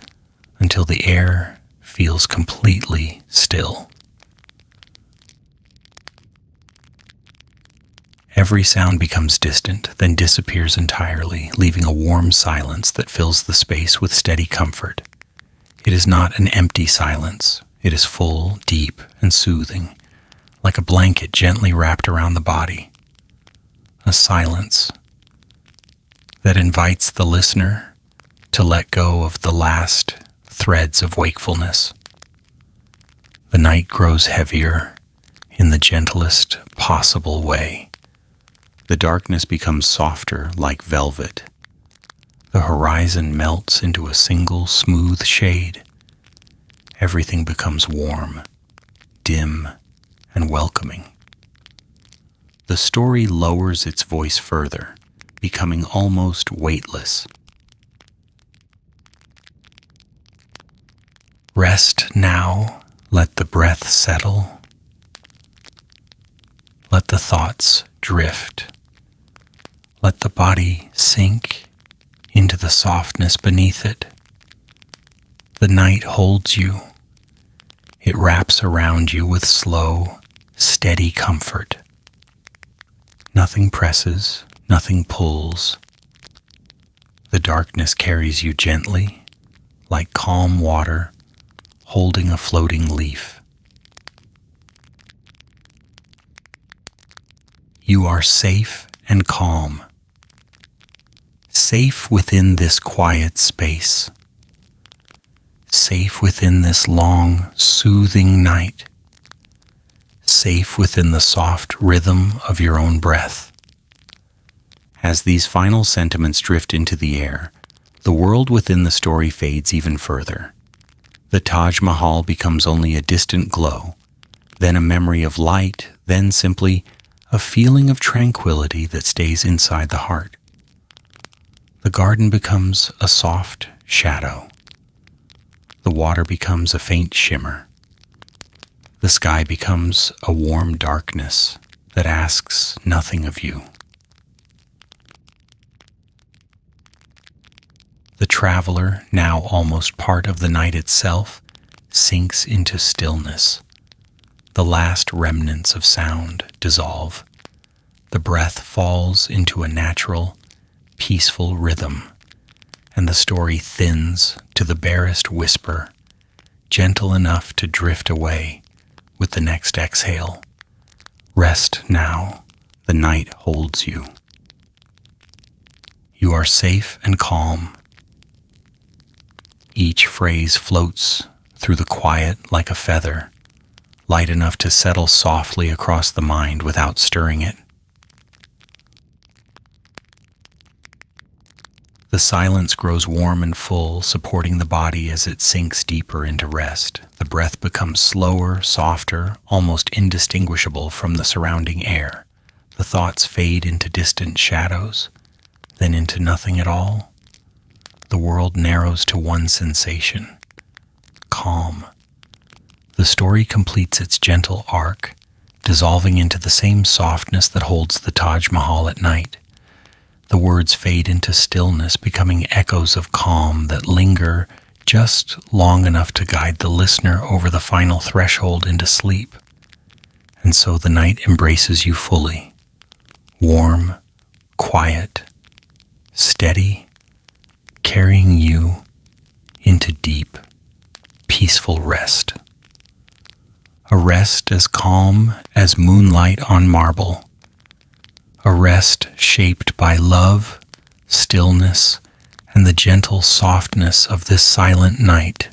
until the air feels completely still. Every sound becomes distant, then disappears entirely, leaving a warm silence that fills the space with steady comfort. It is not an empty silence. It is full, deep, and soothing, like a blanket gently wrapped around the body. A silence that invites the listener to let go of the last threads of wakefulness. The night grows heavier in the gentlest possible way. The darkness becomes softer like velvet. The horizon melts into a single smooth shade. Everything becomes warm, dim, and welcoming. The story lowers its voice further, becoming almost weightless. Rest now, let the breath settle. Let the thoughts drift. Let the body sink into the softness beneath it. The night holds you. It wraps around you with slow, steady comfort. Nothing presses, nothing pulls. The darkness carries you gently, like calm water holding a floating leaf. You are safe and calm, safe within this quiet space, safe within this long, soothing night, safe within the soft rhythm of your own breath. As these final sentiments drift into the air, the world within the story fades even further. The Taj Mahal becomes only a distant glow, then a memory of light, then simply a feeling of tranquility that stays inside the heart. The garden becomes a soft shadow. The water becomes a faint shimmer. The sky becomes a warm darkness that asks nothing of you. The traveler, now almost part of the night itself, sinks into stillness. The last remnants of sound dissolve. The breath falls into a natural, peaceful rhythm, and the story thins to the barest whisper, gentle enough to drift away with the next exhale. Rest now, the night holds you. You are safe and calm. Each phrase floats through the quiet like a feather, light enough to settle softly across the mind without stirring it. The silence grows warm and full, supporting the body as it sinks deeper into rest. The breath becomes slower, softer, almost indistinguishable from the surrounding air. The thoughts fade into distant shadows, then into nothing at all. The world narrows to one sensation: calm. The story completes its gentle arc, dissolving into the same softness that holds the Taj Mahal at night. The words fade into stillness, becoming echoes of calm that linger just long enough to guide the listener over the final threshold into sleep. And so the night embraces you fully, warm, quiet, steady, carrying you into deep, peaceful rest. A rest as calm as moonlight on marble. A rest shaped by love, stillness, and the gentle softness of this silent night.